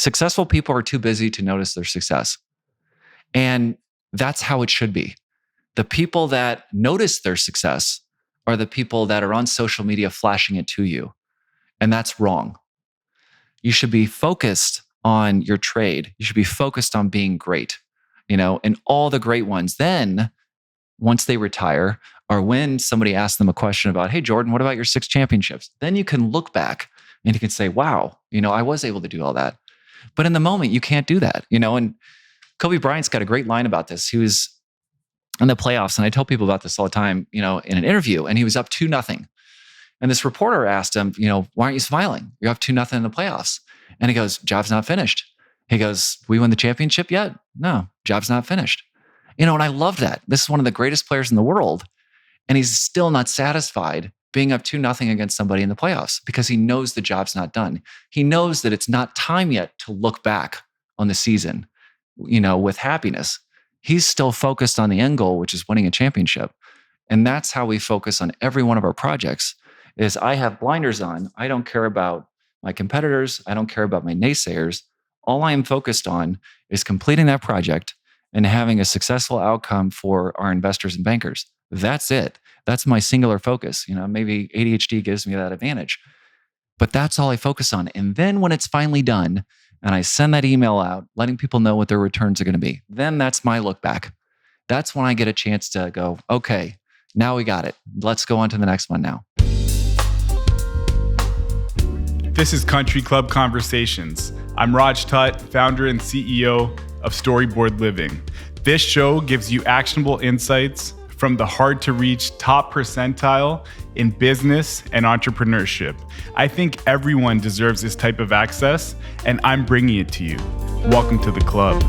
Successful people are too busy to notice their success. And that's how it should be. The people that notice their success are the people that are on social media flashing it to you. And that's wrong. You should be focused on your trade. You should be focused on being great, and all the great ones. Then once they retire, or when somebody asks them a question about, hey, Jordan, what about your 6 championships? Then you can look back and you can say, wow, I was able to do all that. But in the moment, you can't do that, and Kobe Bryant's got a great line about this. He was in the playoffs, and I tell people about this all the time, in an interview, and he was up 2-0. And this reporter asked him, why aren't you smiling? You're up 2-0 in the playoffs. And he goes, job's not finished. He goes, we won the championship yet? No, job's not finished. And I love that. This is one of the greatest players in the world. And he's still not satisfied being up 2-0 against somebody in the playoffs because he knows the job's not done. He knows that it's not time yet to look back on the season, with happiness. He's still focused on the end goal, which is winning a championship. And that's how we focus on every one of our projects. Is I have blinders on. I don't care about my competitors. I don't care about my naysayers. All I am focused on is completing that project and having a successful outcome for our investors and bankers. That's it. That's my singular focus. Maybe ADHD gives me that advantage, but that's all I focus on. And then when it's finally done and I send that email out, letting people know what their returns are going to be, then that's my look back. That's when I get a chance to go, okay, now we got it. Let's go on to the next one now. This is Country Club Conversations. I'm Raj Tut, founder and CEO of Storyboard Living. This show gives you actionable insights from the hard-to-reach top percentile in business and entrepreneurship. I think everyone deserves this type of access, and I'm bringing it to you. Welcome to the club.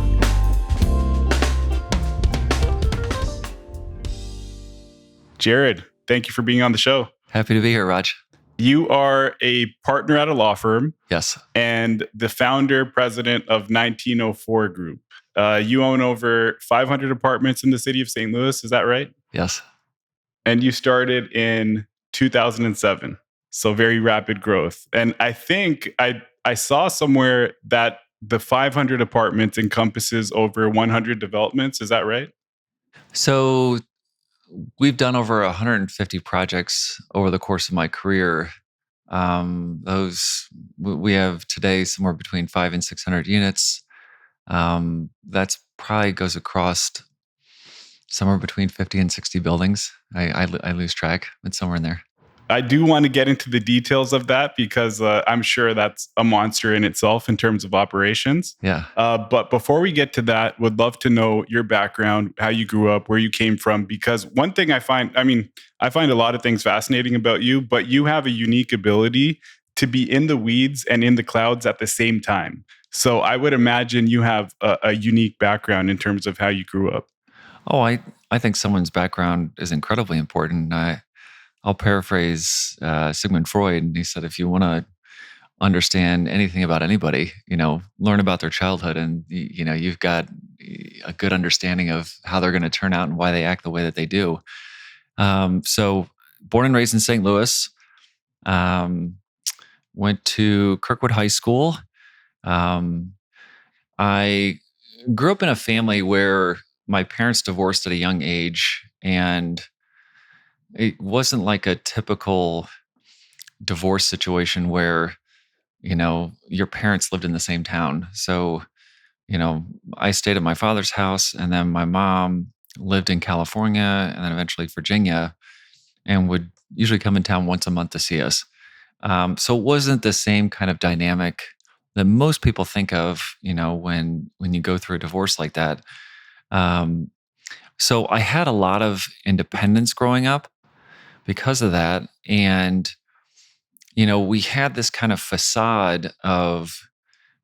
Jarrad, thank you for being on the show. Happy to be here, Raj. You are a partner at a law firm. Yes. And the founder, president of 1904 Group. You own over 500 apartments in the city of St. Louis. Is that right? Yes. And you started in 2007. So very rapid growth. And I think I saw somewhere that the 500 apartments encompasses over 100 developments. Is that right? So we've done over 150 projects over the course of my career. We have today somewhere between 500 and 600 units. That's probably goes across somewhere between 50 and 60 buildings. I lose track, but somewhere in there. I do want to get into the details of that because I'm sure that's a monster in itself in terms of operations. Yeah. But before we get to that, would love to know your background, how you grew up, where you came from. Because one thing I find a lot of things fascinating about you, but you have a unique ability to be in the weeds and in the clouds at the same time. So I would imagine you have a unique background in terms of how you grew up. Oh, I think someone's background is incredibly important. I'll paraphrase Sigmund Freud, and he said, if you want to understand anything about anybody, learn about their childhood, and you've got a good understanding of how they're going to turn out and why they act the way that they do. So, born and raised in St. Louis, went to Kirkwood High School. I grew up in a family where my parents divorced at a young age, and it wasn't like a typical divorce situation where, your parents lived in the same town. So, I stayed at my father's house, and then my mom lived in California and then eventually Virginia, and would usually come in town once a month to see us. So it wasn't the same kind of dynamic that most people think of, when you go through a divorce like that. So I had a lot of independence growing up because of that. And, we had this kind of facade of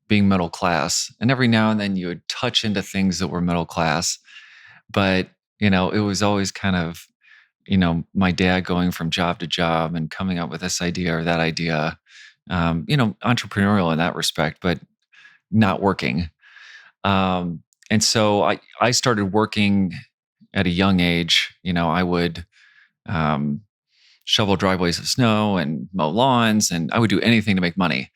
being middle class. And every now and then you would touch into things that were middle class. But, it was always kind of, my dad going from job to job and coming up with this idea or that idea, entrepreneurial in that respect, but not working. And so I started working at a young age. I would shovel driveways of snow and mow lawns, and I would do anything to make money.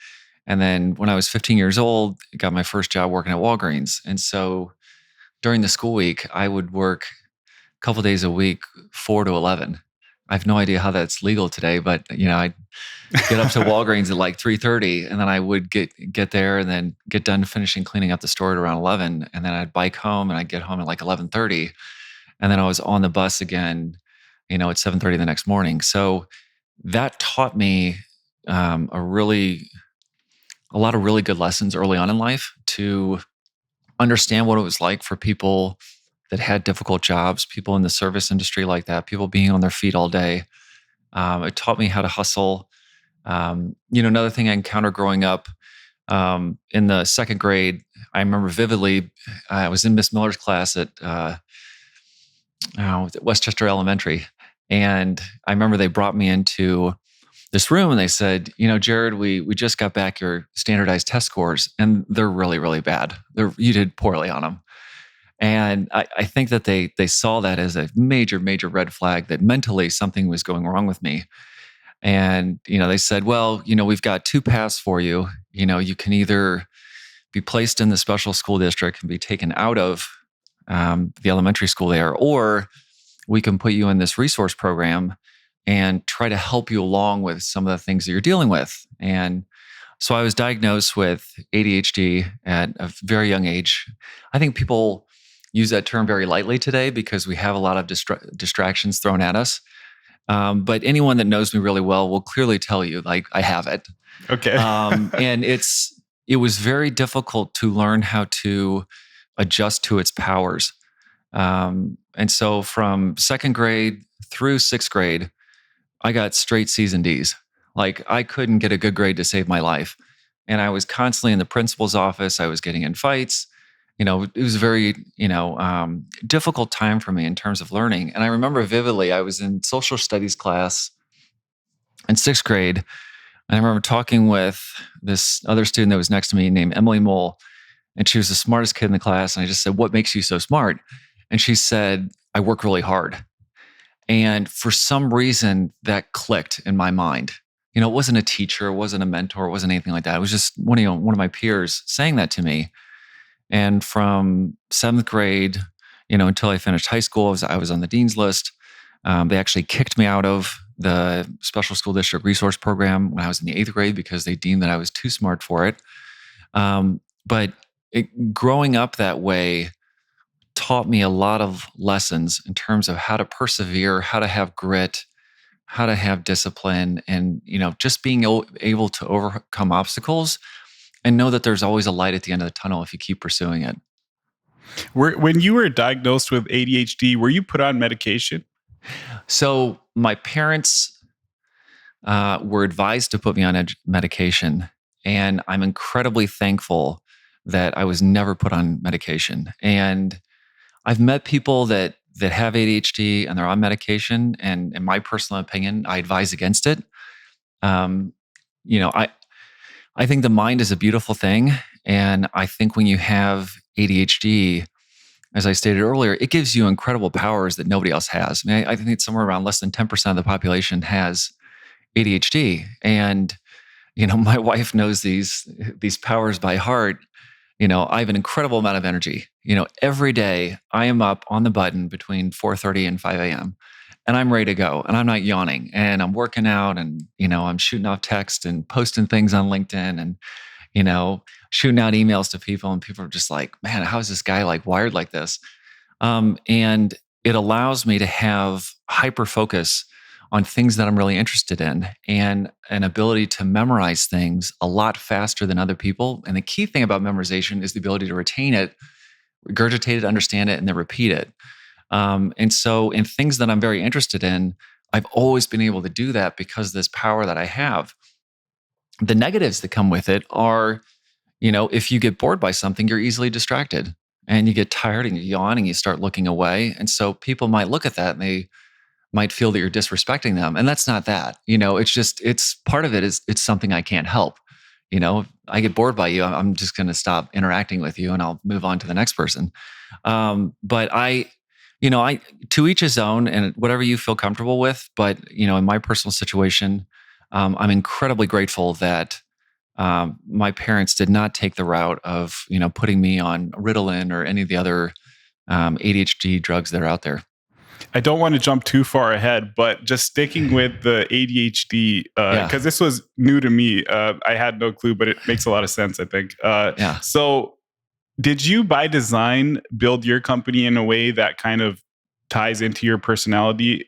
And then when I was 15 years old, I got my first job working at Walgreens. And so during the school week, I would work a couple days a week, 4 to 11. I have no idea how that's legal today, but I'd get up to Walgreens at like 3:30, and then I would get there and then get done finishing cleaning up the store at around 11, and then I'd bike home and I'd get home at like 11:30, and then I was on the bus again, at 7:30 the next morning. So that taught me a lot of really good lessons early on in life to understand what it was like for people that had difficult jobs, people in the service industry like that, people being on their feet all day. It taught me how to hustle. Another thing I encountered growing up in the second grade, I remember vividly, I was in Miss Miller's class at Westchester Elementary. And I remember they brought me into this room and they said, Jarrad, we just got back your standardized test scores and they're really, really bad. You did poorly on them. And I think that they saw that as a major, major red flag that mentally something was going wrong with me. And, they said, well, we've got two paths for you. You can either be placed in the special school district and be taken out of the elementary school there, or we can put you in this resource program and try to help you along with some of the things that you're dealing with. And so I was diagnosed with ADHD at a very young age. I think people use that term very lightly today because we have a lot of distractions thrown at us. But anyone that knows me really well will clearly tell you, like, I have it. Okay. And it was very difficult to learn how to adjust to its powers. And so from second grade through sixth grade, I got straight C's and D's. Like, I couldn't get a good grade to save my life. And I was constantly in the principal's office. I was getting in fights. It was a very, difficult time for me in terms of learning. And I remember vividly, I was in social studies class in sixth grade. And I remember talking with this other student that was next to me named Emily Mole. And she was the smartest kid in the class. And I just said, what makes you so smart? And she said, I work really hard. And for some reason that clicked in my mind. It wasn't a teacher, it wasn't a mentor, it wasn't anything like that. It was just one of my peers saying that to me. And from seventh grade, until I finished high school, I was on the dean's list. They actually kicked me out of the special school district resource program when I was in the eighth grade because they deemed that I was too smart for it. But growing up that way taught me a lot of lessons in terms of how to persevere, how to have grit, how to have discipline, and just being able to overcome obstacles and know that there's always a light at the end of the tunnel if you keep pursuing it. When you were diagnosed with ADHD, were you put on medication? So my parents were advised to put me on medication, and I'm incredibly thankful that I was never put on medication. And I've met people that have ADHD and they're on medication, and in my personal opinion, I advise against it. I think the mind is a beautiful thing, and I think when you have ADHD, as I stated earlier, it gives you incredible powers that nobody else has. I think it's somewhere around less than 10% of the population has ADHD, and my wife knows these powers by heart. I have an incredible amount of energy. Every day I am up on the button between 4:30 and 5 a.m. and I'm ready to go, and I'm not yawning, and I'm working out, and I'm shooting off text and posting things on LinkedIn, and shooting out emails to people, and people are just like, man, how is this guy like wired like this? And it allows me to have hyper focus on things that I'm really interested in, and an ability to memorize things a lot faster than other people. And the key thing about memorization is the ability to retain it, regurgitate it, understand it, and then repeat it. And so in things that I'm very interested in, I've always been able to do that because of this power that I have. The negatives that come with it are, if you get bored by something, you're easily distracted and you get tired and you yawn and you start looking away. And so people might look at that and they might feel that you're disrespecting them. And that's not that. It's part of it is it's something I can't help. I get bored by you, I'm just going to stop interacting with you and I'll move on to the next person. But I to each his own, and whatever you feel comfortable with. But in my personal situation, I'm incredibly grateful that My parents did not take the route of, putting me on Ritalin or any of the other ADHD drugs that are out there. I don't want to jump too far ahead, but just sticking with the ADHD, Yeah. because this was new to me. I had no clue, but it makes a lot of sense, I think. Yeah. So, did you by design build your company in a way that kind of ties into your personality?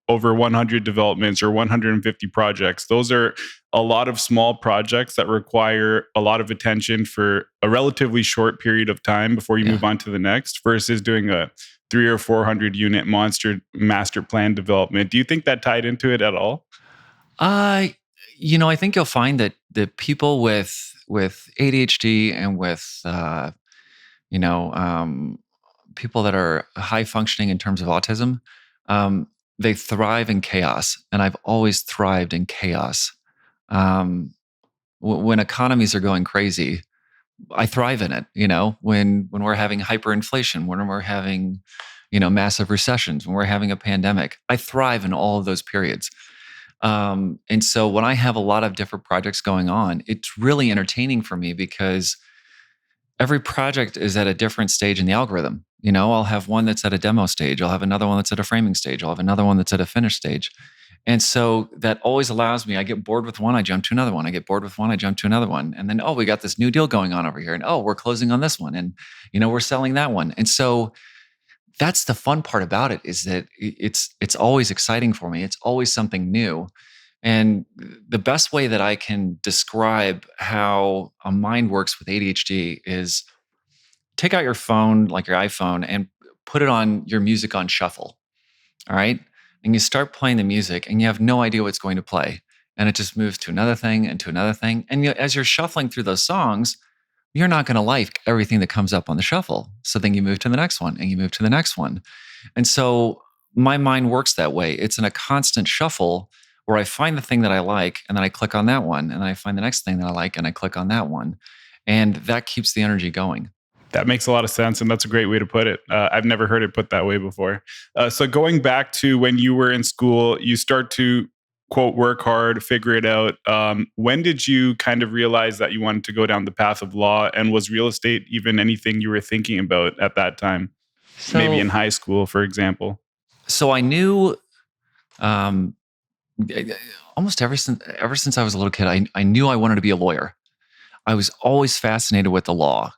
Over 100 developments or 150 projects. Those are a lot of small projects that require a lot of attention for a relatively short period of time before you Yeah. move on to the next, versus doing a 300 or 400 unit monster master plan development. Do you think that tied into it at all? I think you'll find that the people with ADHD and with you know, people that are high functioning in terms of autism, they thrive in chaos, and I've always thrived in chaos. Um, when economies are going crazy, I thrive in it. When we're having hyperinflation, when we're having massive recessions, when we're having a pandemic, I thrive in all of those periods. And so when I have a lot of different projects going on, it's really entertaining for me because every project is at a different stage in the algorithm. I'll have one that's at a demo stage. I'll have another one that's at a framing stage. I'll have another one that's at a finished stage. And so that always allows me, I get bored with one, I jump to another one. I get bored with one, I jump to another one. And then, oh, we got this new deal going on over here. And oh, we're closing on this one. And, we're selling that one. And so that's the fun part about it, is that it's always exciting for me. It's always something new. And the best way that I can describe how a mind works with ADHD is take out your phone, like your iPhone, and put it on your music on shuffle. All right. And you start playing the music and you have no idea what's going to play. And it just moves to another thing and to another thing. And as you're shuffling through those songs, you're not going to like everything that comes up on the shuffle. So then you move to the next one and you move to the next one. And so my mind works that way. It's in a constant shuffle where I find the thing that I like and then I click on that one. And then I find the next thing that I like and I click on that one. And that keeps the energy going. That makes a lot of sense, and that's a great way to put it. I've never heard it put that way before. So going back to when you were in school, you start to, quote, work hard, figure it out. When did you kind of realize that you wanted to go down the path of law? And was real estate even anything you were thinking about at that time? Maybe in high school, for example. So I knew almost ever since I was a little kid, I knew I wanted to be a lawyer. I was always fascinated with the law,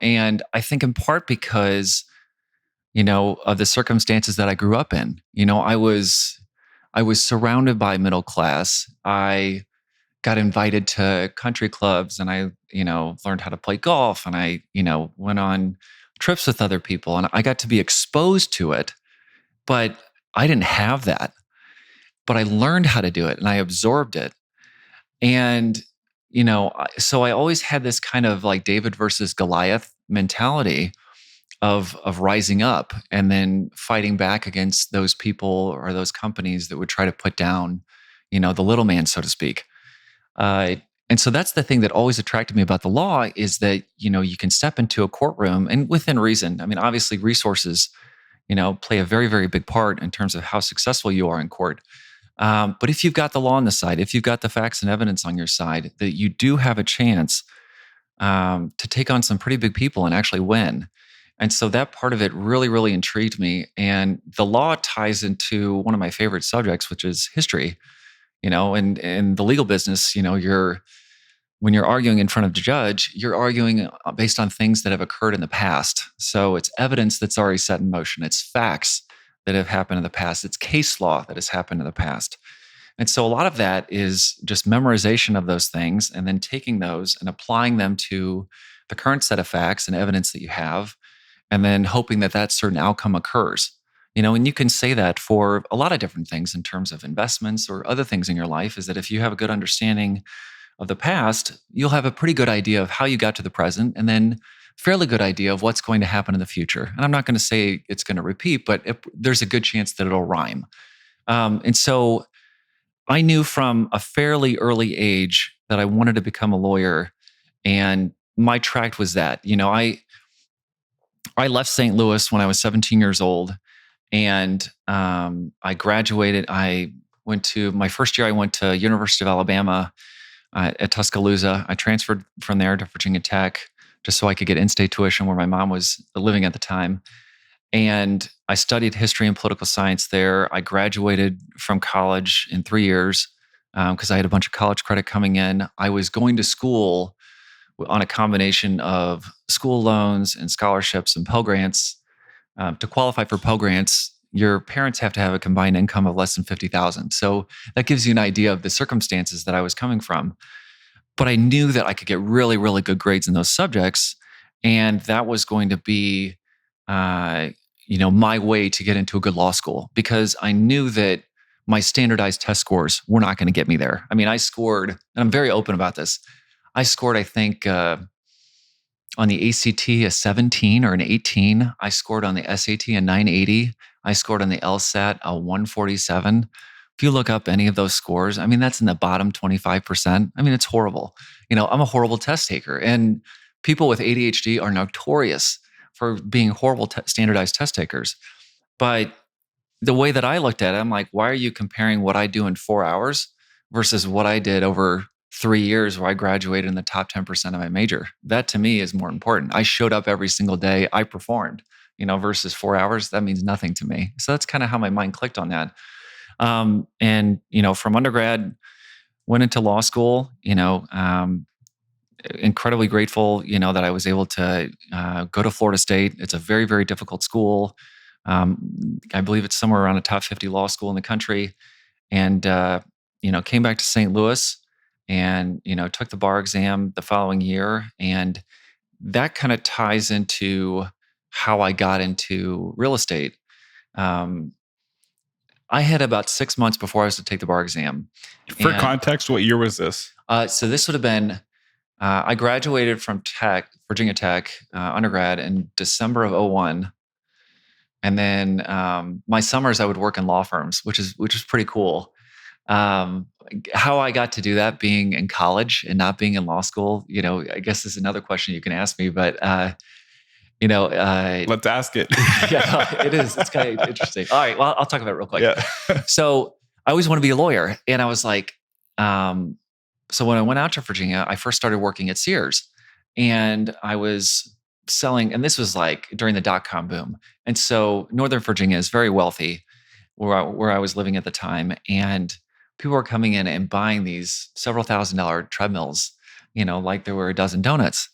and I think in part because, of the circumstances that I grew up in. I was surrounded by middle class. I got invited to country clubs and I, learned how to play golf and I, went on trips with other people and I got to be exposed to it, but I didn't have that. But I learned how to do it and I absorbed it. And so I always had this kind of like David versus Goliath mentality of rising up and then fighting back against those people or those companies that would try to put down, the little man, so to speak. And so that's the thing that always attracted me about the law is that, you can step into a courtroom and within reason. I mean, obviously resources, play a very, very big part in terms of how successful you are in court. But if you've got the law on the side, if you've got the facts and evidence on your side, that you do have a chance to take on some pretty big people and actually win. And so that part of it really, really intrigued me. And the law ties into one of my favorite subjects, which is history. And in the legal business, when you're arguing in front of the judge, you're arguing based on things that have occurred in the past. So it's evidence that's already set in motion. It's facts that have happened in the past. It's case law that has happened in the past. And so a lot of that is just memorization of those things and then taking those and applying them to the current set of facts and evidence that you have, and then hoping that that certain outcome occurs. And you can say that for a lot of different things in terms of investments or other things in your life, is that if you have a good understanding of the past, you'll have a pretty good idea of how you got to the present and then fairly good idea of what's going to happen in the future. And I'm not going to say it's going to repeat, but there's a good chance that it'll rhyme. And so I knew from a fairly early age that I wanted to become a lawyer. And my track was that, I left St. Louis when I was 17 years old and I graduated. I went to my first year, I went to University of Alabama at Tuscaloosa. I transferred from there to Virginia Tech just so I could get in-state tuition where my mom was living at the time. And I studied history and political science there. I graduated from college in 3 years because I had a bunch of college credit coming in. I was going to school on a combination of school loans and scholarships and Pell Grants. To qualify for Pell Grants, your parents have to have a combined income of less than 50,000. So that gives you an idea of the circumstances that I was coming from. But I knew that I could get really, really good grades in those subjects, and that was going to be, my way to get into a good law school, because I knew that my standardized test scores were not going to get me there. I mean, I scored, and I'm very open about this. I scored, I think, on the ACT a 17 or an 18. I scored on the SAT a 980. I scored on the LSAT a 147. If you look up any of those scores, I mean, that's in the bottom 25%. I mean, it's horrible. I'm a horrible test taker. And people with ADHD are notorious for being horrible standardized test takers. But the way that I looked at it, I'm like, why are you comparing what I do in 4 hours versus what I did over 3 years where I graduated in the top 10% of my major? That to me is more important. I showed up every single day. I performed, versus 4 hours. That means nothing to me. So that's kind of how my mind clicked on that. From undergrad, went into law school, incredibly grateful, that I was able to go to Florida State. It's a very, very difficult school. I believe it's somewhere around a top 50 law school in the country. And, came back to St. Louis and, took the bar exam the following year. And that kind of ties into how I got into real estate. I had about 6 months before I was to take the bar exam. For context, what year was this? So this would have been, I graduated from Virginia Tech, undergrad in December of 2001. And then my summers I would work in law firms, which is pretty cool. How I got to do that being in college and not being in law school, I guess is another question you can ask me, but let's ask it. Yeah, it is. It's kind of interesting. All right. Well, I'll talk about it real quick. Yeah. So I always want to be a lawyer. And I was like, so when I went out to Virginia, I first started working at Sears, and I was selling, and this was like during the dot-com boom. And so Northern Virginia is very wealthy where I was living at the time. And people were coming in and buying these several $1,000 treadmills, like there were a dozen donuts.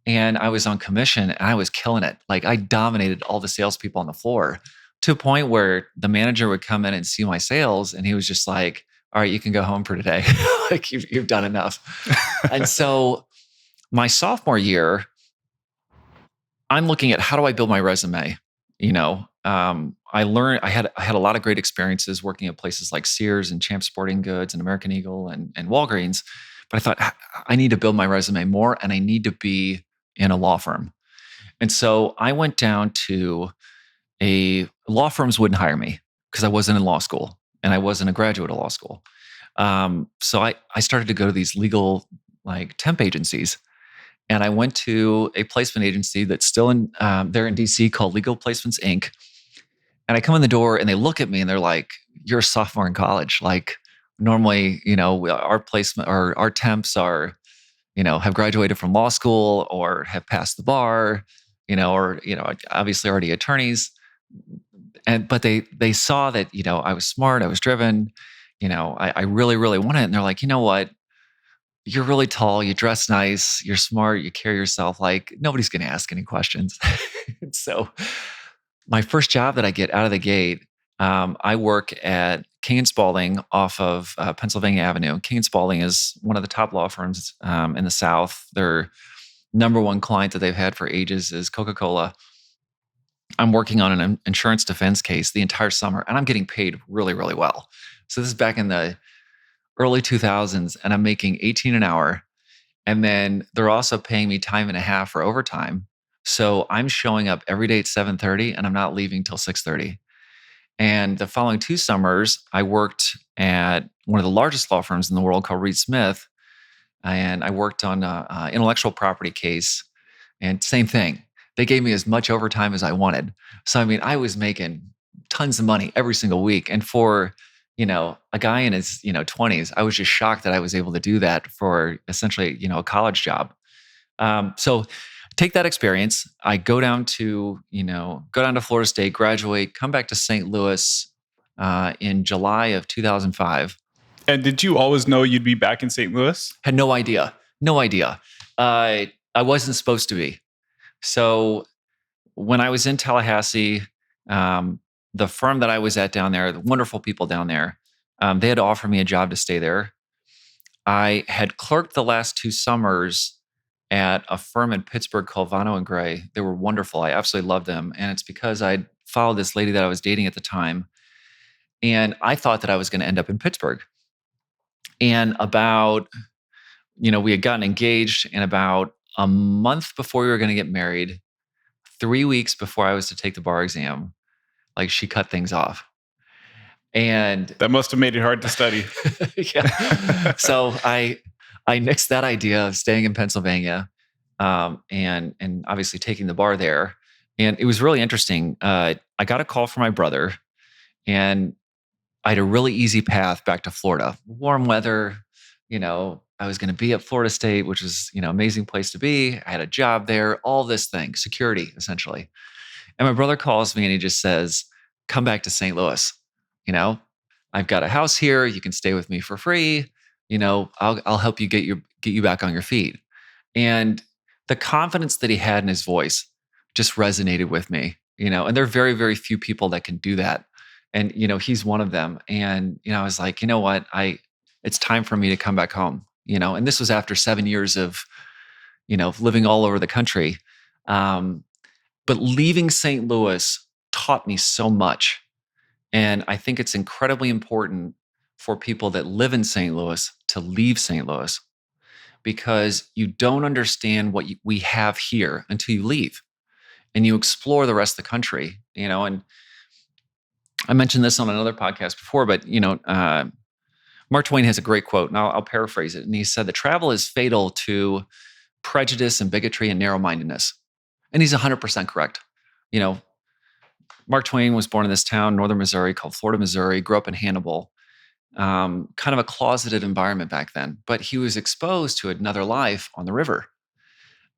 And I was on commission and I was killing it. Like I dominated all the salespeople on the floor to a point where the manager would come in and see my sales. And he was just like, all right, you can go home for today. Like you've done enough. And so my sophomore year, I'm looking at how do I build my resume? I learned, I had a lot of great experiences working at places like Sears and Champs Sporting Goods and American Eagle and Walgreens. But I thought I need to build my resume more and I need to be in a law firm. And so I went down to law firms wouldn't hire me because I wasn't in law school and I wasn't a graduate of law school. So I started to go to these legal like temp agencies, and I went to a placement agency that's still there in DC called Legal Placements Inc. And I come in the door and they look at me and they're like, "You're a sophomore in college. Like normally, our placement or our temps are, have graduated from law school or have passed the bar, or obviously already attorneys." But they saw that, I was smart, I was driven, I really, really wanted it. And they're like, "You know what? You're really tall, you dress nice, you're smart, you carry yourself like nobody's going to ask any questions." So my first job that I get out of the gate, I work at King and Spalding off of Pennsylvania Avenue. King and Spalding is one of the top law firms in the South. Their number one client that they've had for ages is Coca-Cola. I'm working on an insurance defense case the entire summer, and I'm getting paid really, really well. So this is back in the early 2000s, and I'm making 18 an hour. And then they're also paying me time and a half for overtime. So I'm showing up every day at 7:30, and I'm not leaving till 6:30. And the following 2 summers, I worked at one of the largest law firms in the world called Reed Smith. And I worked on an intellectual property case. And same thing. They gave me as much overtime as I wanted. So, I mean, I was making tons of money every single week. And for, a guy in his, 20s. I was just shocked that I was able to do that for essentially, a college job. So take that experience. I go down to Florida State, graduate, come back to St. Louis in July of 2005. And did you always know you'd be back in St. Louis? Had no idea. No idea. I wasn't supposed to be. So when I was in Tallahassee, the firm that I was at down there, the wonderful people down there, they had offered me a job to stay there. I had clerked the last 2 summers at a firm in Pittsburgh called Vano and Gray. They were wonderful. I absolutely loved them. And it's because I'd followed this lady that I was dating at the time. And I thought that I was going to end up in Pittsburgh. And we had gotten engaged, and about a month before we were going to get married, 3 weeks before I was to take the bar exam, like, she cut things off. And that must have made it hard to study. Yeah. So I nixed that idea of staying in Pennsylvania, and obviously taking the bar there. And it was really interesting. I got a call from my brother, and I had a really easy path back to Florida. Warm weather, I was going to be at Florida State, which is, amazing place to be. I had a job there, all this thing, security, essentially. And my brother calls me and he just says, come back to St. Louis. I've got a house here. You can stay with me for free. I'll help you get you back on your feet. And the confidence that he had in his voice just resonated with me, and there are very, very few people that can do that. And, he's one of them. And, I was like, you know what? It's time for me to come back home, and this was after 7 years of, living all over the country. But leaving St. Louis taught me so much. And I think it's incredibly important for people that live in St. Louis to leave St. Louis, because you don't understand what we have here until you leave and you explore the rest of the country, and I mentioned this on another podcast before, but, Mark Twain has a great quote, and I'll paraphrase it. And he said that travel is fatal to prejudice and bigotry and narrow-mindedness. And he's 100% correct. Mark Twain was born in this town, northern Missouri, called Florida, Missouri, grew up in Hannibal, kind of a closeted environment back then. But he was exposed to another life on the river.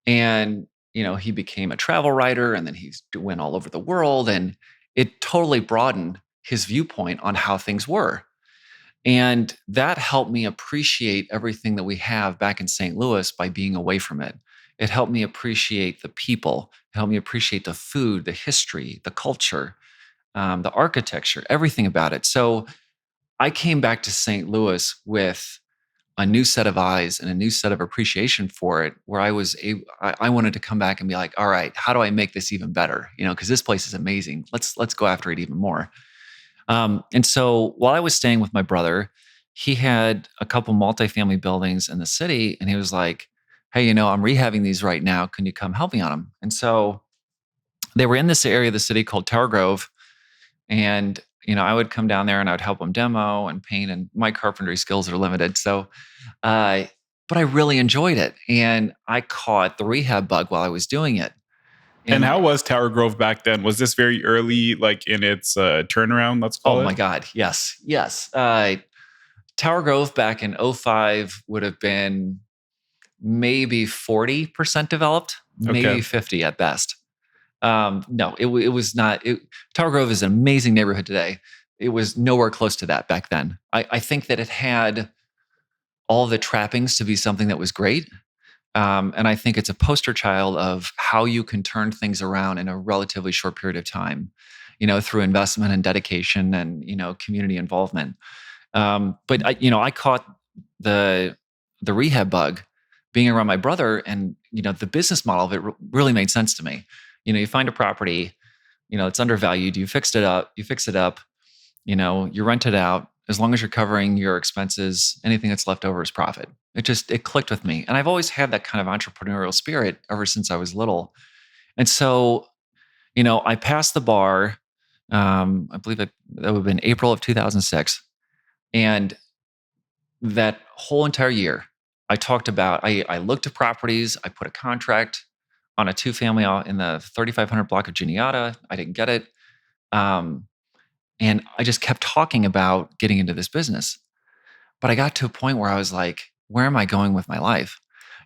And, he became a travel writer, and then he went all over the world, and it totally broadened his viewpoint on how things were. And that helped me appreciate everything that we have back in St. Louis by being away from it. It helped me appreciate the people. It helped me appreciate the food, the history, the culture, the architecture, everything about it. So I came back to St. Louis with a new set of eyes and a new set of appreciation for it, where I wanted to come back and be like, all right, how do I make this even better? Because this place is amazing. Let's go after it even more. And so while I was staying with my brother, he had a couple multifamily buildings in the city, and he was like, hey, I'm rehabbing these right now. Can you come help me on them? And so they were in this area of the city called Tower Grove. And, I would come down there and I would help them demo and paint, and my carpentry skills are limited. So, but I really enjoyed it. And I caught the rehab bug while I was doing it. And how was Tower Grove back then? Was this very early, like in its turnaround, let's call it? Oh my God. Yes. Tower Grove back in 2005 would have been maybe 40% developed, maybe 50 at best. No, it was not. Tower Grove is an amazing neighborhood today. It was nowhere close to that back then. I think that it had all the trappings to be something that was great. And I think it's a poster child of how you can turn things around in a relatively short period of time, through investment and dedication and, community involvement. But I caught the rehab bug being around my brother, and, the business model of it really made sense to me. You find a property, it's undervalued, you fix it up, you rent it out. As long as you're covering your expenses, anything that's left over is profit. It clicked with me. And I've always had that kind of entrepreneurial spirit ever since I was little. And so, I passed the bar, I believe that would have been April of 2006. And that whole entire year, I talked about, I looked at properties, I put a contract on a 2-family in the 3500 block of Juniata. I didn't get it. And I just kept talking about getting into this business. But I got to a point where I was like, where am I going with my life?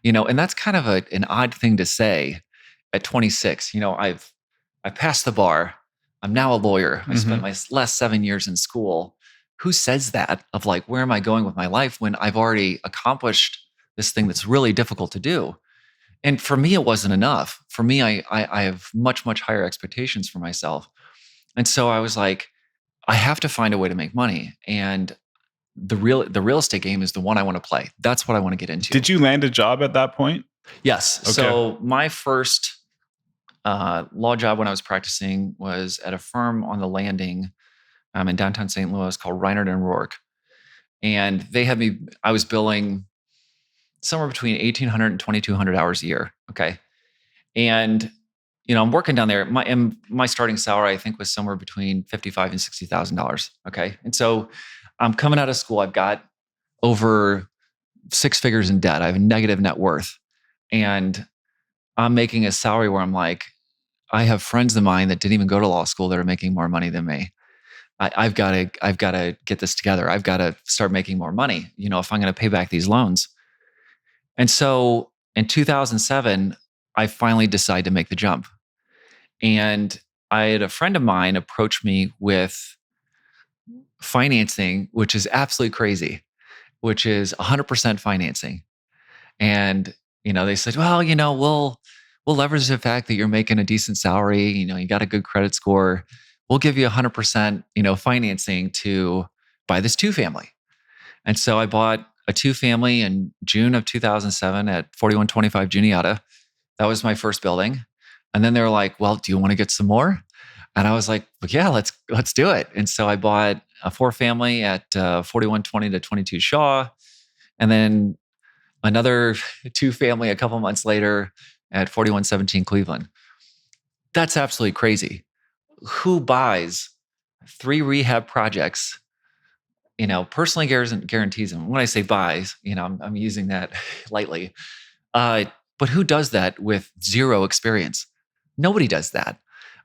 And that's kind of an odd thing to say at 26. I passed the bar. I'm now a lawyer. I spent my last 7 years in school. Who says that of like, where am I going with my life when I've already accomplished this thing that's really difficult to do? And for me, it wasn't enough. For me, I have much, much higher expectations for myself. And so I was like, I have to find a way to make money. And the real estate game is the one I want to play. That's what I want to get into. Did you land a job at that point? Yes. Okay. So my first law job when I was practicing was at a firm on the Landing in downtown St. Louis called Reinert and Rourke. And they had me, I was billing somewhere between 1,800 and 2,200 hours a year. Okay. And, I'm working down there. My starting salary, I think, was somewhere between $55,000 and $60,000. Okay. And so I'm coming out of school. I've got over 6 figures in debt. I have a negative net worth. And I'm making a salary where I'm like, I have friends of mine that didn't even go to law school that are making more money than me. I've got to get this together. I've got to start making more money, if I'm going to pay back these loans. And so in 2007, I finally decided to make the jump. And I had a friend of mine approach me with financing, which is absolutely crazy, which is 100% financing. And, they said, well, we'll leverage the fact that you're making a decent salary, you got a good credit score. We'll give you 100%, financing to buy this 2-family. And so I bought a 2-family in June of 2007 at 4125 Juniata. That was my first building. And then they were like, well, do you want to get some more? And I was like, well, yeah, let's do it. And so I bought a 4-family at 4120 to 22 Shaw. And then another 2-family a couple months later at 4117 Cleveland. That's absolutely crazy. Who buys 3 rehab projects, personally guarantees them? When I say buys, I'm using that lightly. But who does that with zero experience? Nobody does that.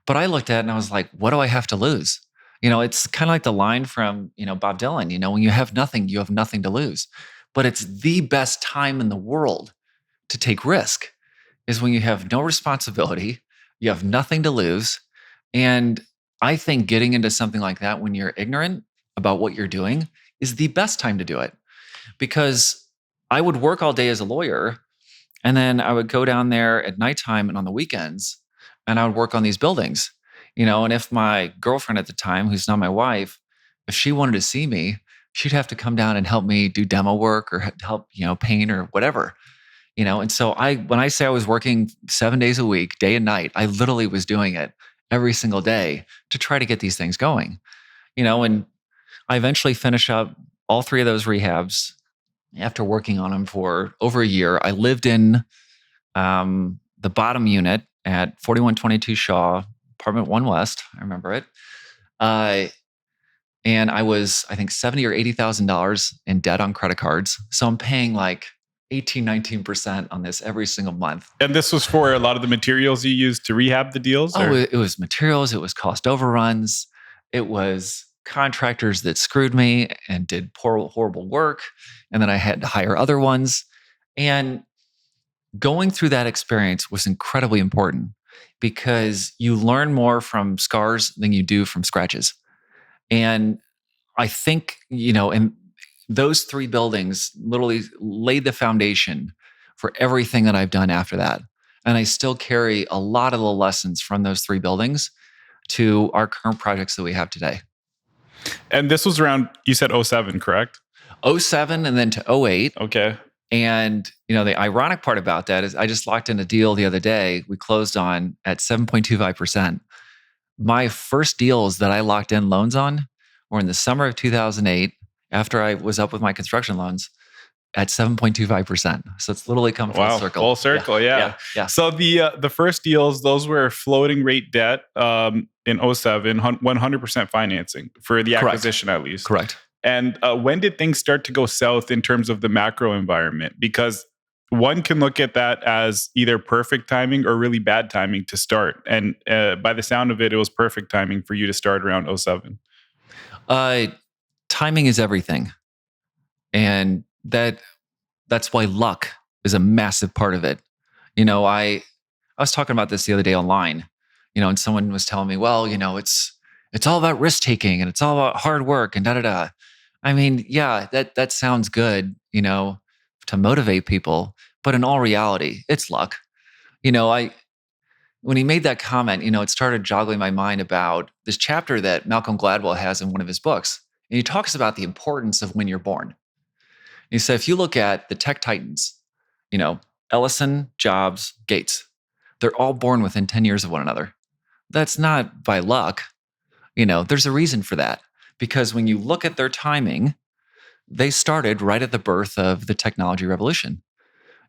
But I looked at it and I was like, what do I have to lose? It's kind of like the line from, Bob Dylan, when you have nothing to lose. But it's the best time in the world to take risk is when you have no responsibility, you have nothing to lose. And I think getting into something like that when you're ignorant about what you're doing is the best time to do it. Because I would work all day as a lawyer, and then I would go down there at nighttime and on the weekends, and I would work on these buildings. And if my girlfriend at the time, who's not my wife, if she wanted to see me, she'd have to come down and help me do demo work or help, paint or whatever. And so when I say I was working 7 days a week, day and night, I literally was doing it every single day to try to get these things going. And I eventually finished up all 3 of those rehabs after working on them for over a year. I lived in the bottom unit at 4122 Shaw, apartment 1 West. I remember it. And I was, I think, $70,000 or $80,000 in debt on credit cards. So I'm paying like 18, 19% on this every single month. And this was for a lot of the materials you used to rehab the deals? Oh, it was materials. It was cost overruns. It was contractors that screwed me and did poor, horrible work. And then I had to hire other ones. And going through that experience was incredibly important because you learn more from scars than you do from scratches. And I think, and those 3 buildings literally laid the foundation for everything that I've done after that. And I still carry a lot of the lessons from those 3 buildings to our current projects that we have today. And this was around, you said 07, correct? 07 and then to 08. Okay. And, the ironic part about that is I just locked in a deal the other day. We closed on at 7.25%. My first deals that I locked in loans on were in the summer of 2008 after I was up with my construction loans at 7.25%. So it's literally come full circle. Full circle, yeah. So the first deals, those were floating rate debt in 07, 100% financing for the acquisition at least. Correct. And when did things start to go south in terms of the macro environment? Because one can look at that as either perfect timing or really bad timing to start. And by the sound of it, it was perfect timing for you to start around 07. Uh, Timing is everything. And that's why luck is a massive part of it. I was talking about this the other day online, and someone was telling me, well, it's all about risk taking and it's all about hard work and da da da. I mean, yeah, that sounds good, to motivate people, but in all reality, it's luck. I When he made that comment, it started joggling my mind about this chapter that Malcolm Gladwell has in one of his books. And he talks about the importance of when you're born. He said, if you look at the tech titans, you know, Ellison, Jobs, Gates, they're all born within 10 years of one another. That's not by luck. There's a reason for that. Because when you look at their timing, they started right at the birth of the technology revolution.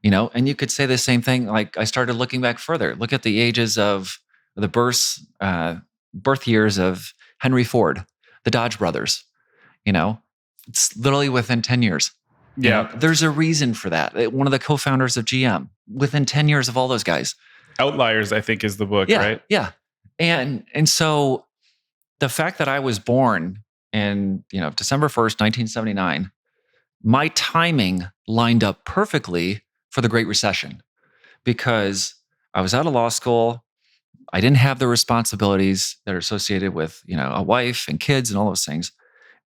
And you could say the same thing. Like, I started looking back further. Look at the ages of the birth years of Henry Ford, the Dodge brothers. It's literally within 10 years. Yeah. There's a reason for that. One of the co-founders of GM, within 10 years of all those guys. Outliers, I think, is the book, Yeah, right? yeah. And so the fact that I was born in, December 1st, 1979, my timing lined up perfectly for the Great Recession, because I was out of law school. I didn't have the responsibilities that are associated with, a wife and kids and all those things.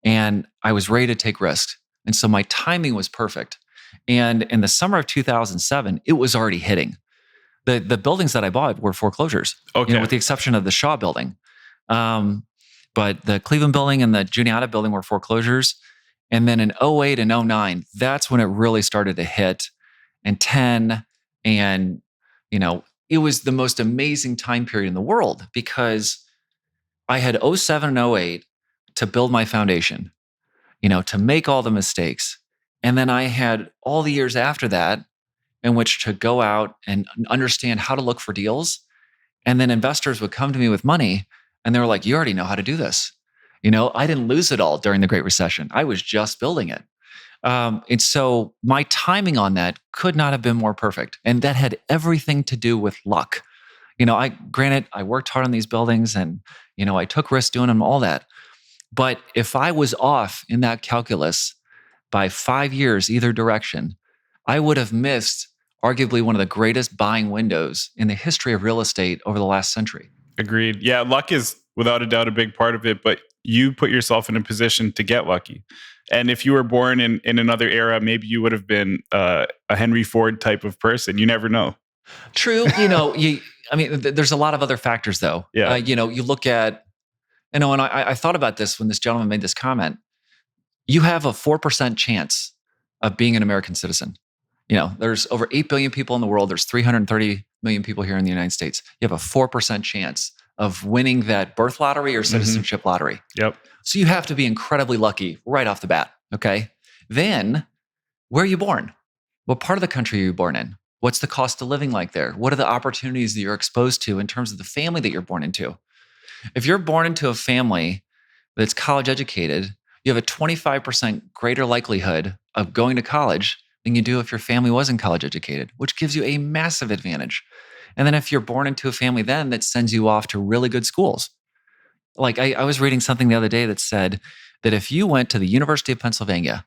And I was ready to take risks. And so my timing was perfect. And in the summer of 2007, it was already hitting. The buildings that I bought were foreclosures, Okay. with the exception of the Shaw building. But the Cleveland building and the Juniata building were foreclosures. And then in 08 and 09, that's when it really started to hit. And 10, and, it was the most amazing time period in the world, because I had 07 and 08 to build my foundation, to make all the mistakes. And then I had all the years after that in which to go out and understand how to look for deals. And then investors would come to me with money and they were like, you already know how to do this. I didn't lose it all during the Great Recession. I was just building it. And so my timing on that could not have been more perfect. And that had everything to do with luck. Granted, I worked hard on these buildings and, I took risks doing them, all that. But if I was off in that calculus by 5 years, either direction, I would have missed arguably one of the greatest buying windows in the history of real estate over the last century. Agreed. Yeah, luck is without a doubt a big part of it, but you put yourself in a position to get lucky. And if you were born in another era, maybe you would have been a Henry Ford type of person. You never know. True. There's a lot of other factors though. Yeah. You look at, and I thought about this when this gentleman made this comment. You have a 4% chance of being an American citizen. There's over 8 billion people in the world. There's 330 million people here in the United States. You have a 4% chance of winning that birth lottery or citizenship lottery. Yep. So you have to be incredibly lucky right off the bat. Okay. Then, where are you born? What part of the country are you born in? What's the cost of living like there? What are the opportunities that you're exposed to in terms of the family that you're born into? If you're born into a family that's college educated, you have a 25% greater likelihood of going to college than you do if your family wasn't college educated, which gives you a massive advantage. And then if you're born into a family then that sends you off to really good schools. Like I was reading something the other day that said that if you went to the University of Pennsylvania,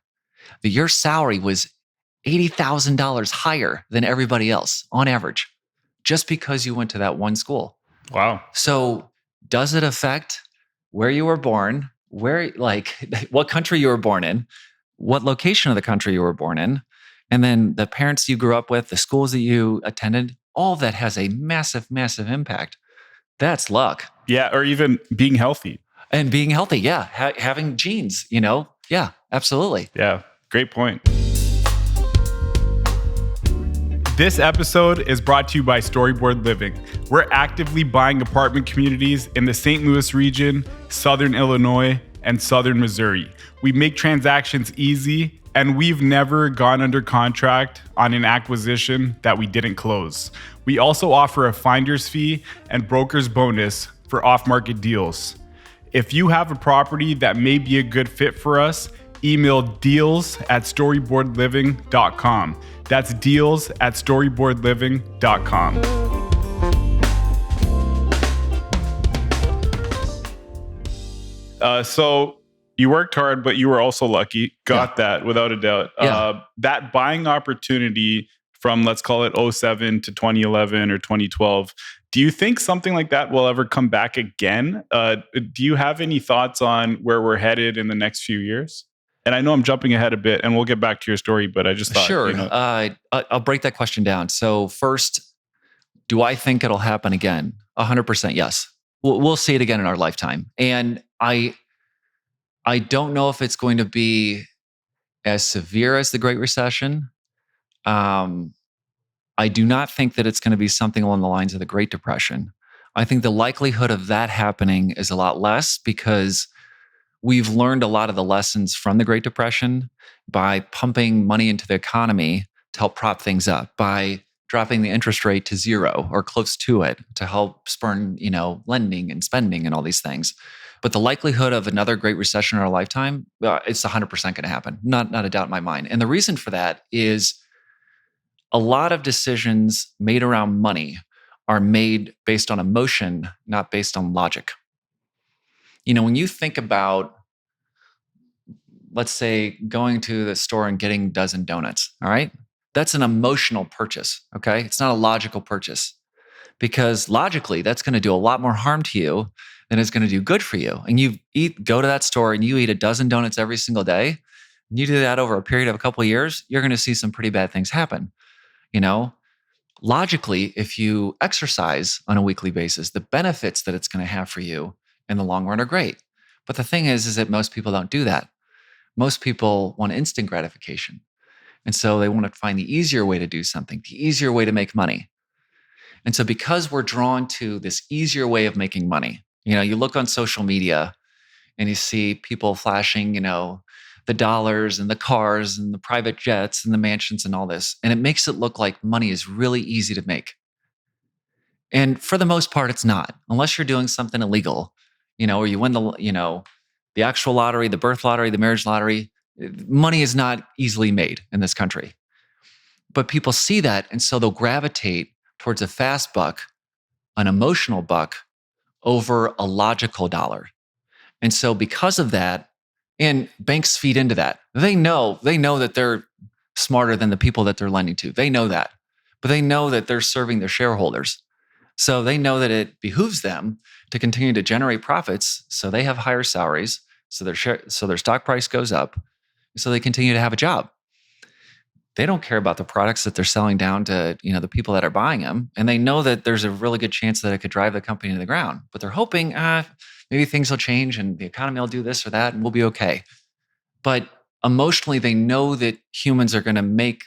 that your salary was $80,000 higher than everybody else on average, just because you went to that one school. Wow. So does it affect where you were born, what country you were born in, what location of the country you were born in, and then the parents you grew up with, the schools that you attended? All that has a massive, massive impact. That's luck. Yeah, or even being healthy. And being healthy, yeah. Having genes, yeah, absolutely. Yeah, great point. This episode is brought to you by Storyboard Living. We're actively buying apartment communities in the St. Louis region, Southern Illinois, and Southern Missouri. We make transactions easy, and we've never gone under contract on an acquisition that we didn't close. We also offer a finder's fee and broker's bonus for off-market deals. If you have a property that may be a good fit for us, email deals@storyboardliving.com. That's deals@storyboardliving.com. So You worked hard, but you were also lucky. Got that without a doubt. Yeah. That buying opportunity from, let's call it '07 to 2011 or 2012. Do you think something like that will ever come back again? Do you have any thoughts on where we're headed in the next few years? And I know I'm jumping ahead a bit, and we'll get back to your story, but I just thought, Sure. I'll break that question down. So first, do I think it'll happen again? 100% yes. We'll see it again in our lifetime. And I don't know if it's going to be as severe as the Great Recession. Um, I do not think that it's going to be something along the lines of the Great Depression. I think the likelihood of that happening is a lot less because we've learned a lot of the lessons from the Great Depression by pumping money into the economy to help prop things up, by dropping the interest rate to zero or close to it to help spurn, lending and spending and all these things. But the likelihood of another Great Recession in our lifetime, it's 100% going to happen. Not a doubt in my mind. And the reason for that is a lot of decisions made around money are made based on emotion, not based on logic. When you think about, let's say, going to the store and getting a dozen donuts, all right? That's an emotional purchase, okay? It's not a logical purchase because logically, that's going to do a lot more harm to you than it's going to do good for you. And go to that store and you eat a dozen donuts every single day, and you do that over a period of a couple of years, you're going to see some pretty bad things happen. Logically, if you exercise on a weekly basis, the benefits that it's going to have for you in the long run are great. But the thing is that most people don't do that. Most people want instant gratification. And so they want to find the easier way to do something, the easier way to make money. And so because we're drawn to this easier way of making money, you look on social media and you see people flashing, the dollars and the cars and the private jets and the mansions and all this. And it makes it look like money is really easy to make. And for the most part, it's not, unless you're doing something illegal, or you win the actual lottery, the birth lottery, the marriage lottery. Money is not easily made in this country. But people see that, and so they'll gravitate towards a fast buck, an emotional buck, over a logical dollar. And so because of that, and banks feed into that. They know that they're smarter than the people that they're lending to. They know that. But they know that they're serving their shareholders. So they know that it behooves them to continue to generate profits, so they have higher salaries, so their stock price goes up, so they continue to have a job. They don't care about the products that they're selling down to, the people that are buying them, and they know that there's a really good chance that it could drive the company to the ground. But they're hoping, maybe things will change and the economy will do this or that, and we'll be okay. But emotionally, they know that humans are going to make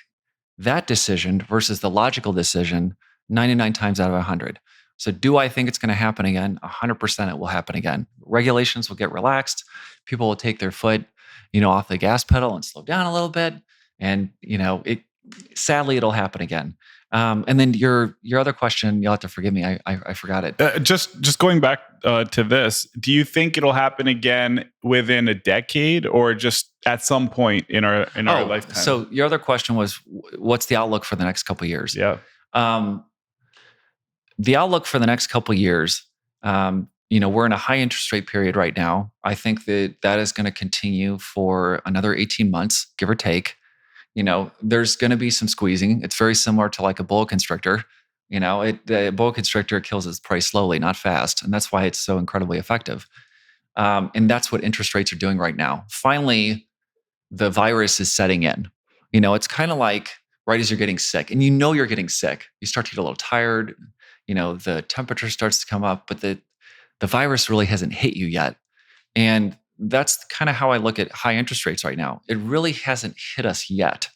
that decision versus the logical decision 99 times out of 100. So do I think it's going to happen again? 100% it will happen again. Regulations will get relaxed. People will take their foot, off the gas pedal and slow down a little bit. And, sadly, it'll happen again. And then your other question, you'll have to forgive me. I forgot it. Just going back to this, do you think it'll happen again within a decade or just at some point in our lifetime? So your other question was, what's the outlook for the next couple of years? Yeah. The outlook for the next couple of years, we're in a high interest rate period right now. I think that is going to continue for another 18 months, give or take. There's going to be some squeezing. It's very similar to like a boa constrictor. The boa constrictor kills its prey slowly, not fast. And that's why it's so incredibly effective. And that's what interest rates are doing right now. Finally, the virus is setting in. It's kind of like right as you're getting sick and you're getting sick, you start to get a little tired. The temperature starts to come up, but the virus really hasn't hit you yet. And that's kind of how I look at high interest rates right now. It really hasn't hit us yet,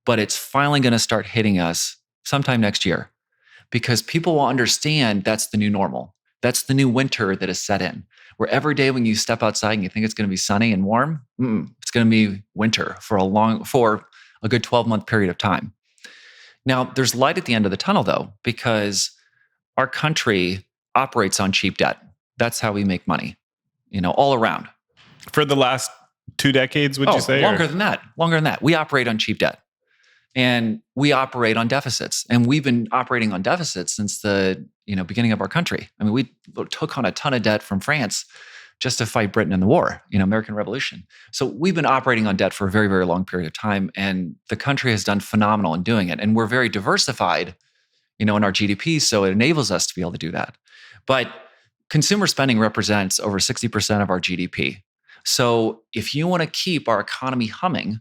but it's finally going to start hitting us sometime next year because people will understand that's the new normal. That's the new winter that is set in, where every day when you step outside and you think it's going to be sunny and warm, it's going to be winter for a good 12-month period of time. Now, there's light at the end of the tunnel, though, because our country operates on cheap debt. That's how we make money, all around. For the last 2 decades, would you say? Longer than that. We operate on cheap debt. And we operate on deficits. And we've been operating on deficits since the beginning of our country. I mean, we took on a ton of debt from France just to fight Britain in the war, American Revolution. So we've been operating on debt for a very, very long period of time, and the country has done phenomenal in doing it. And we're very diversified, in our GDP, so it enables us to be able to do that. But consumer spending represents over 60% of our GDP. So if you want to keep our economy humming,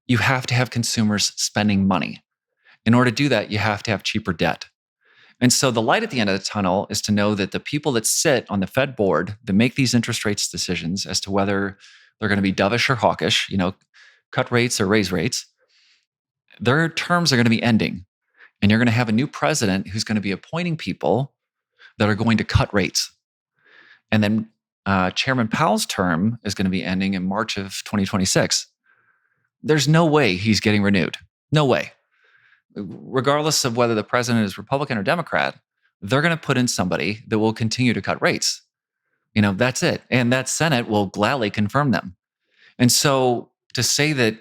you have to have consumers spending money. In order to do that, you have to have cheaper debt. And so the light at the end of the tunnel is to know that the people that sit on the Fed board that make these interest rates decisions as to whether they're going to be dovish or hawkish, cut rates or raise rates, their terms are going to be ending. And you're going to have a new president who's going to be appointing people that are going to cut rates. And then Chairman Powell's term is going to be ending in March of 2026. There's no way he's getting renewed. No way. Regardless of whether the president is Republican or Democrat, they're going to put in somebody that will continue to cut rates. That's it. And that Senate will gladly confirm them. And so to say that,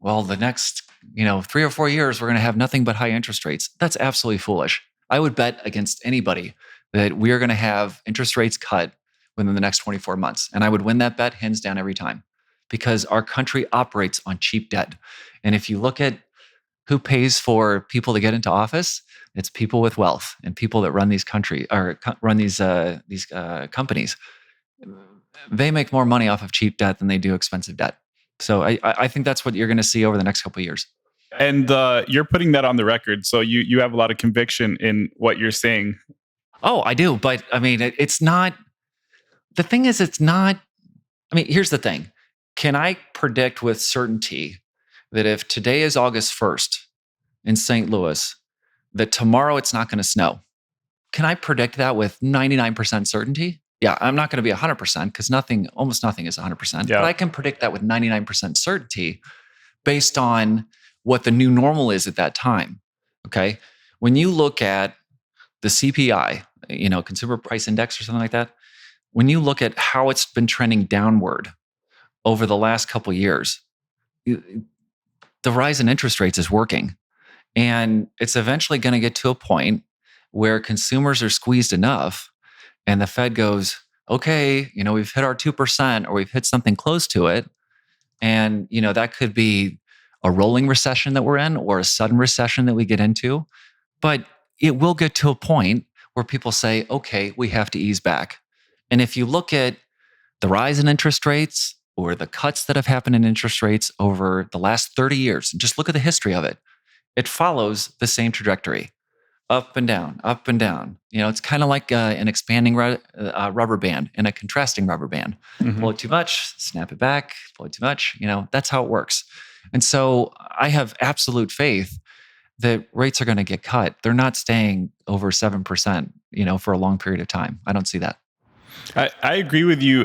well, the next, 3 or 4 years, we're going to have nothing but high interest rates, that's absolutely foolish. I would bet against anybody that we are going to have interest rates cut within the next 24 months. And I would win that bet hands down every time, because our country operates on cheap debt. And if you look at who pays for people to get into office, it's people with wealth and people that run these companies. They make more money off of cheap debt than they do expensive debt. So I think that's what you're going to see over the next couple of years. And you're putting that on the record, so you have a lot of conviction in what you're saying. Oh, I do, but I mean, it's not. The thing is, it's not. I mean, here's the thing: can I predict with certainty that if today is August 1st in St. Louis, that tomorrow it's not going to snow? Can I predict that with 99% certainty? Yeah, I'm not going to be 100% because almost nothing is 100%. Yeah. But I can predict that with 99% certainty based on what the new normal is at that time. Okay, when you look at the CPI, Consumer Price Index or something like that, when you look at how it's been trending downward over the last couple of years, the rise in interest rates is working. And it's eventually going to get to a point where consumers are squeezed enough and the Fed goes, okay, we've hit our 2% or we've hit something close to it. And, that could be a rolling recession that we're in or a sudden recession that we get into. But it will get to a point where people say, okay, we have to ease back. And if you look at the rise in interest rates or the cuts that have happened in interest rates over the last 30 years, and just look at the history of it, it follows the same trajectory, up and down, up and down. It's kind of like an expanding rubber band and a contrasting rubber band. Mm-hmm. Pull it too much, snap it back, pull it too much, that's how it works. And so I have absolute faith that rates are going to get cut. They're not staying over 7%, for a long period of time. I don't see that. I agree with you,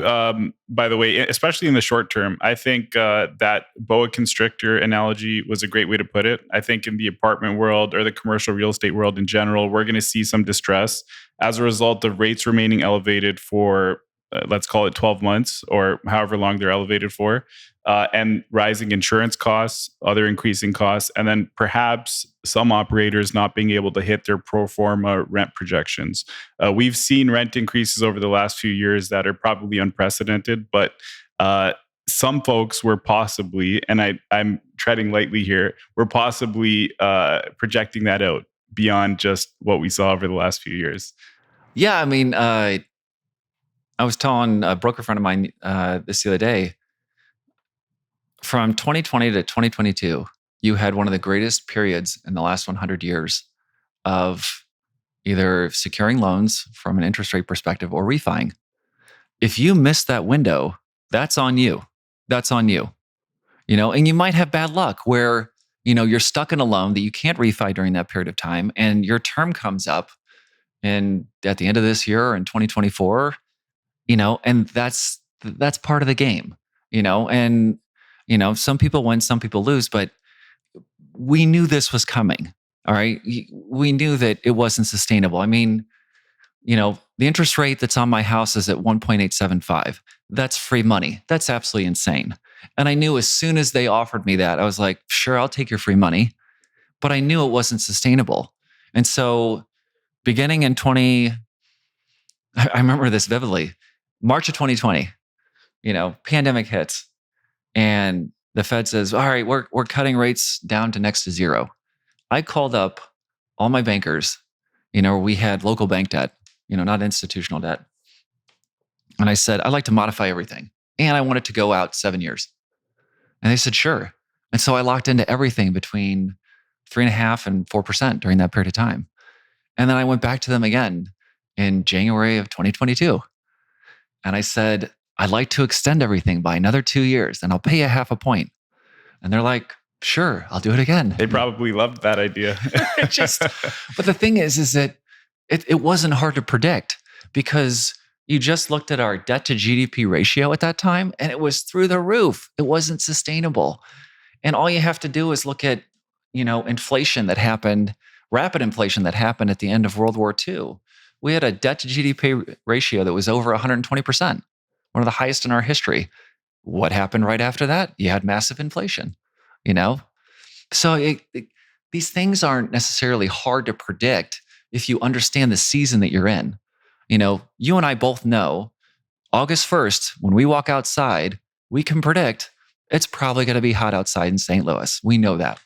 by the way, especially in the short term. I think that boa constrictor analogy was a great way to put it. I think in the apartment world or the commercial real estate world in general, we're going to see some distress as a result of rates remaining elevated for, let's call it 12 months or however long they're elevated for, and rising insurance costs, other increasing costs, and then perhaps some operators not being able to hit their pro forma rent projections. We've seen rent increases over the last few years that are probably unprecedented, but some folks were possibly, and I'm treading lightly here, we're possibly projecting that out beyond just what we saw over the last few years. Yeah, I mean, I was telling a broker friend of mine this the other day, from 2020 to 2022, you had one of the greatest periods in the last 100 years of either securing loans from an interest rate perspective or refining. If you missed that window, that's on you. That's on you. And you might have bad luck where, you're stuck in a loan that you can't refi during that period of time and your term comes up and at the end of this year in 2024, and that's part of the game, and some people win, some people lose, but we knew this was coming. All right. We knew that it wasn't sustainable. I mean, the interest rate that's on my house is at 1.875. That's free money. That's absolutely insane. And I knew as soon as they offered me that, I was like, sure, I'll take your free money. But I knew it wasn't sustainable. And so beginning in I remember this vividly. March of 2020, pandemic hits, and the Fed says, all right, we're cutting rates down to next to zero. I called up all my bankers, we had local bank debt, not institutional debt. And I said, I'd like to modify everything. And I want it to go out 7 years. And they said, sure. And so I locked into everything between 3.5% and 4% during that period of time. And then I went back to them again in January of 2022. And I said, I'd like to extend everything by another 2 years and I'll pay you 0.5 point. And they're like, sure, I'll do it again. They probably loved that idea. But the thing is that it wasn't hard to predict because you just looked at our debt to GDP ratio at that time and it was through the roof. It wasn't sustainable. And all you have to do is look at, inflation that happened, rapid inflation that happened at the end of World War II. We had a debt to GDP ratio that was over 120%, one of the highest in our history. What happened right after that? You had massive inflation, So these things aren't necessarily hard to predict if you understand the season that you're in. You and I both know August 1st, when we walk outside, we can predict it's probably going to be hot outside in St. Louis. We know that.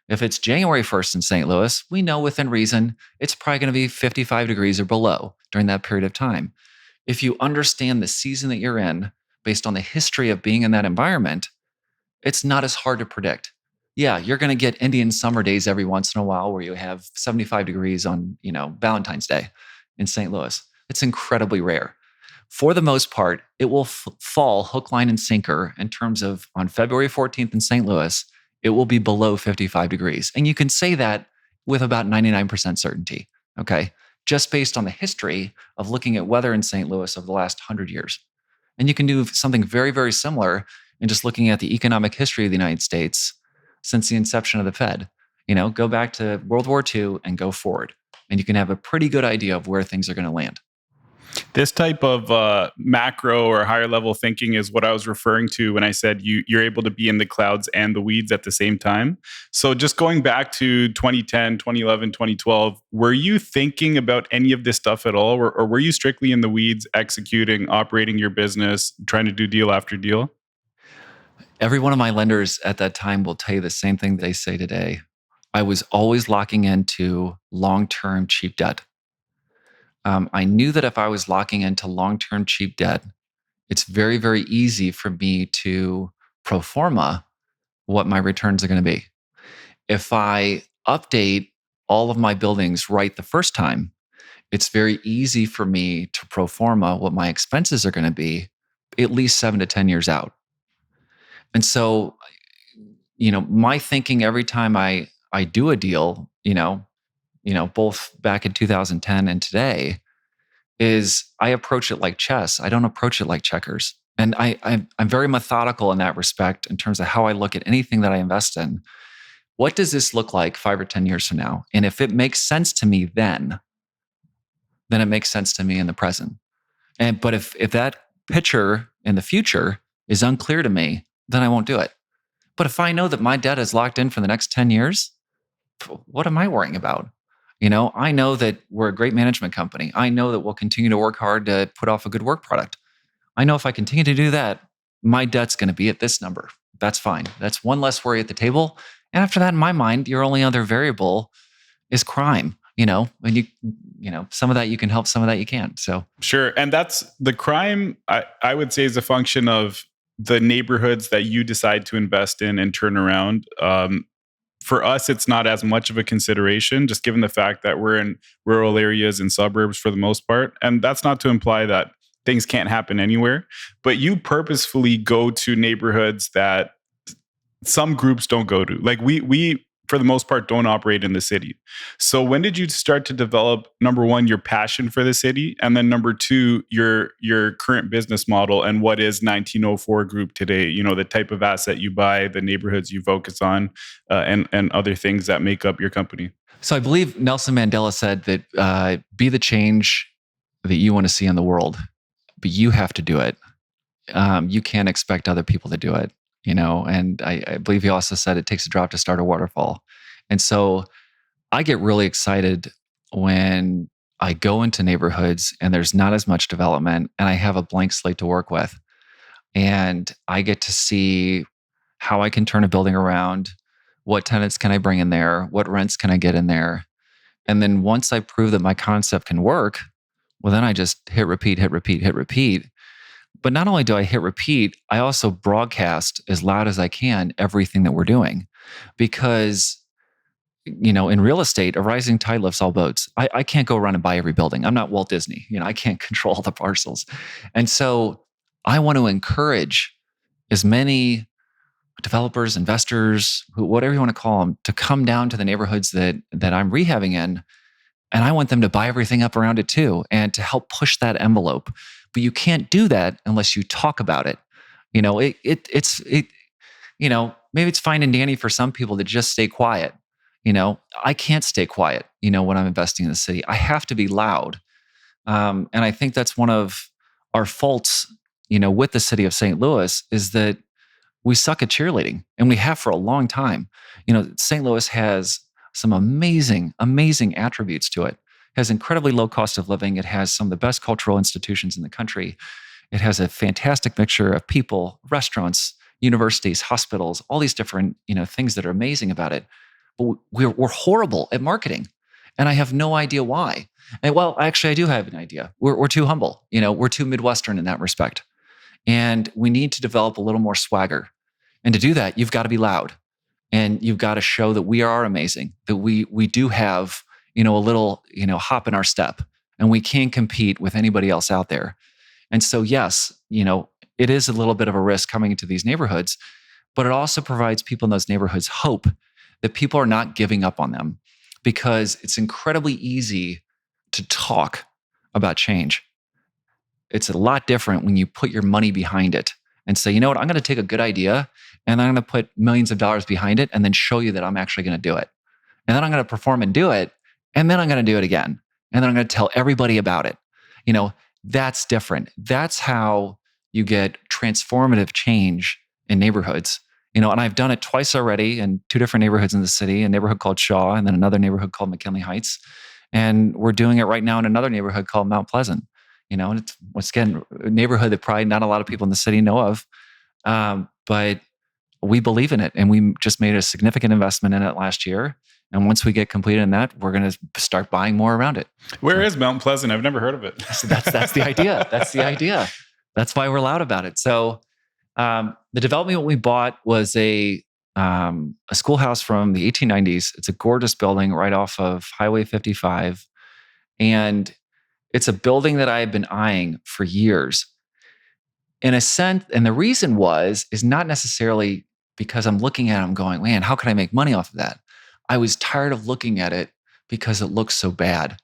If it's January 1st in St. Louis, we know within reason it's probably going to be 55 degrees or below during that period of time. If you understand the season that you're in based on the history of being in that environment, it's not as hard to predict. Yeah, you're going to get Indian summer days every once in a while where you have 75 degrees on, Valentine's Day in St. Louis. It's incredibly rare. For the most part, it will fall hook, line, and sinker in terms of on February 14th in St. Louis, it will be below 55 degrees. And you can say that with about 99% certainty, okay? Just based on the history of looking at weather in St. Louis over the last 100 years. And you can do something very, very similar in just looking at the economic history of the United States since the inception of the Fed. Go back to World War II and go forward. And you can have a pretty good idea of where things are going to land. This type of macro or higher level thinking is what I was referring to when I said you're able to be in the clouds and the weeds at the same time. So just going back to 2010, 2011, 2012, were you thinking about any of this stuff at all? Or were you strictly in the weeds, executing, operating your business, trying to do deal after deal? Every one of my lenders at that time will tell you the same thing they say today. I was always locking into long-term cheap debt. I knew that if I was locking into long-term cheap debt, it's very, very easy for me to pro forma what my returns are going to be. If I update all of my buildings right the first time, it's very easy for me to pro forma what my expenses are going to be at least 7 to 10 years out. And so, my thinking every time I do a deal, both back in 2010 and today, is I approach it like chess. I don't approach it like checkers. And I'm very methodical in that respect in terms of how I look at anything that I invest in. What does this look like 5 or 10 years from now? And if it makes sense to me then it makes sense to me in the present. But if that picture in the future is unclear to me, then I won't do it. But if I know that my debt is locked in for the next 10 years, what am I worrying about? I know that we're a great management company. I know that we'll continue to work hard to put off a good work product. I know if I continue to do that, my debt's going to be at this number. That's fine. That's one less worry at the table. And after that, in my mind, your only other variable is crime. And some of that you can help, some of that you can't. So sure. And that's the crime, I would say, is a function of the neighborhoods that you decide to invest in and turn around. For us, it's not as much of a consideration, just given the fact that we're in rural areas and suburbs for the most part. And that's not to imply that things can't happen anywhere, but you purposefully go to neighborhoods that some groups don't go to. Like we for the most part, don't operate in the city. So when did you start to develop, number one, your passion for the city? And then number two, your current business model and what is 1904 Group today? The type of asset you buy, the neighborhoods you focus on, and other things that make up your company. So I believe Nelson Mandela said that be the change that you want to see in the world, but you have to do it. You can't expect other people to do it. And I believe he also said it takes a drop to start a waterfall. And so I get really excited when I go into neighborhoods and there's not as much development and I have a blank slate to work with. And I get to see how I can turn a building around, what tenants can I bring in there, what rents can I get in there. And then once I prove that my concept can work, well, then I just hit repeat, hit repeat, hit repeat. But not only do I hit repeat, I also broadcast as loud as I can everything that we're doing. Because, in real estate, a rising tide lifts all boats. I can't go around and buy every building. I'm not Walt Disney. I can't control the parcels. And so I want to encourage as many developers, investors, whatever you want to call them, to come down to the neighborhoods that I'm rehabbing in. And I want them to buy everything up around it too, and to help push that envelope. But you can't do that unless you talk about it. Maybe it's fine and dandy for some people to just stay quiet. I can't stay quiet, when I'm investing in the city. I have to be loud. And I think that's one of our faults, with the city of St. Louis, is that we suck at cheerleading, and we have for a long time. St. Louis has some amazing, amazing attributes to it. It has incredibly low cost of living. It has some of the best cultural institutions in the country. It has a fantastic mixture of people, restaurants, universities, hospitals, all these different, things that are amazing about it. But we're horrible at marketing, and I have no idea why. And well, actually, I do have an idea. We're too humble. We're too Midwestern in that respect, and we need to develop a little more swagger. And to do that, you've got to be loud, and you've got to show that we are amazing, that we do have a little hop in our step, and we can compete with anybody else out there. And so yes, it is a little bit of a risk coming into these neighborhoods, but it also provides people in those neighborhoods hope that people are not giving up on them, because it's incredibly easy to talk about change. It's a lot different when you put your money behind it and say, you know what, I'm going to take a good idea and I'm going to put millions of dollars behind it and then show you that I'm actually going to do it. And then I'm going to perform and do it. And then I'm going to do it again. And then I'm going to tell everybody about it. That's different. That's how you get transformative change in neighborhoods. And I've done it twice already in two different neighborhoods in the city, a neighborhood called Shaw and then another neighborhood called McKinley Heights. And we're doing it right now in another neighborhood called Mount Pleasant. And it's, once again, a neighborhood that probably not a lot of people in the city know of. But we believe in it. And we just made a significant investment in it last year. And once we get completed in that, we're going to start buying more around it. Where is Mount Pleasant? I've never heard of it. So that's the idea. That's the idea. That's why we're loud about it. So the development we bought was a schoolhouse from the 1890s. It's a gorgeous building right off of Highway 55. And it's a building that I had been eyeing for years. In a sense, and the reason is not necessarily because I'm looking at it, I'm going, man, how can I make money off of that? I was tired of looking at it because it looks so bad.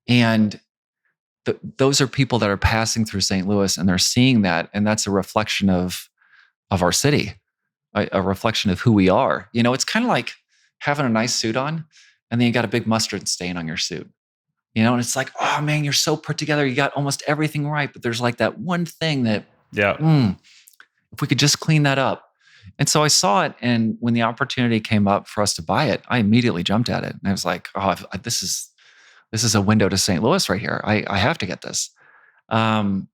And those are people that are passing through St. Louis and they're seeing that. And that's a reflection of our city, a reflection of who we are. It's kind of like having a nice suit on and then you got a big mustard stain on your suit. And it's like, oh man, you're so put together. You got almost everything right. But there's like that one thing that, if we could just clean that up. And so I saw it. And when the opportunity came up for us to buy it, I immediately jumped at it. And I was like, oh, this is a window to St. Louis right here. I have to get this. And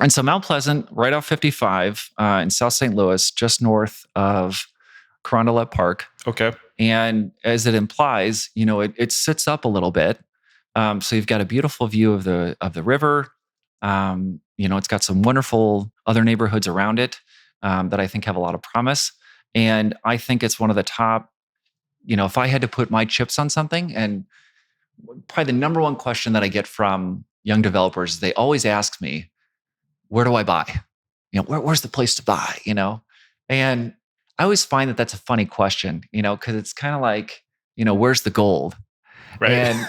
so Mount Pleasant, right off 55 in South St. Louis, just north of Carondelet Park. Okay. And as it implies, it sits up a little bit. So you've got a beautiful view of the river. It's got some wonderful other neighborhoods around it that I think have a lot of promise. And I think it's one of the top, if I had to put my chips on something, and probably the number one question that I get from young developers, they always ask me, where do I buy? Where's the place to buy? And I always find that that's a funny question, because it's kind of like, where's the gold? Right. And,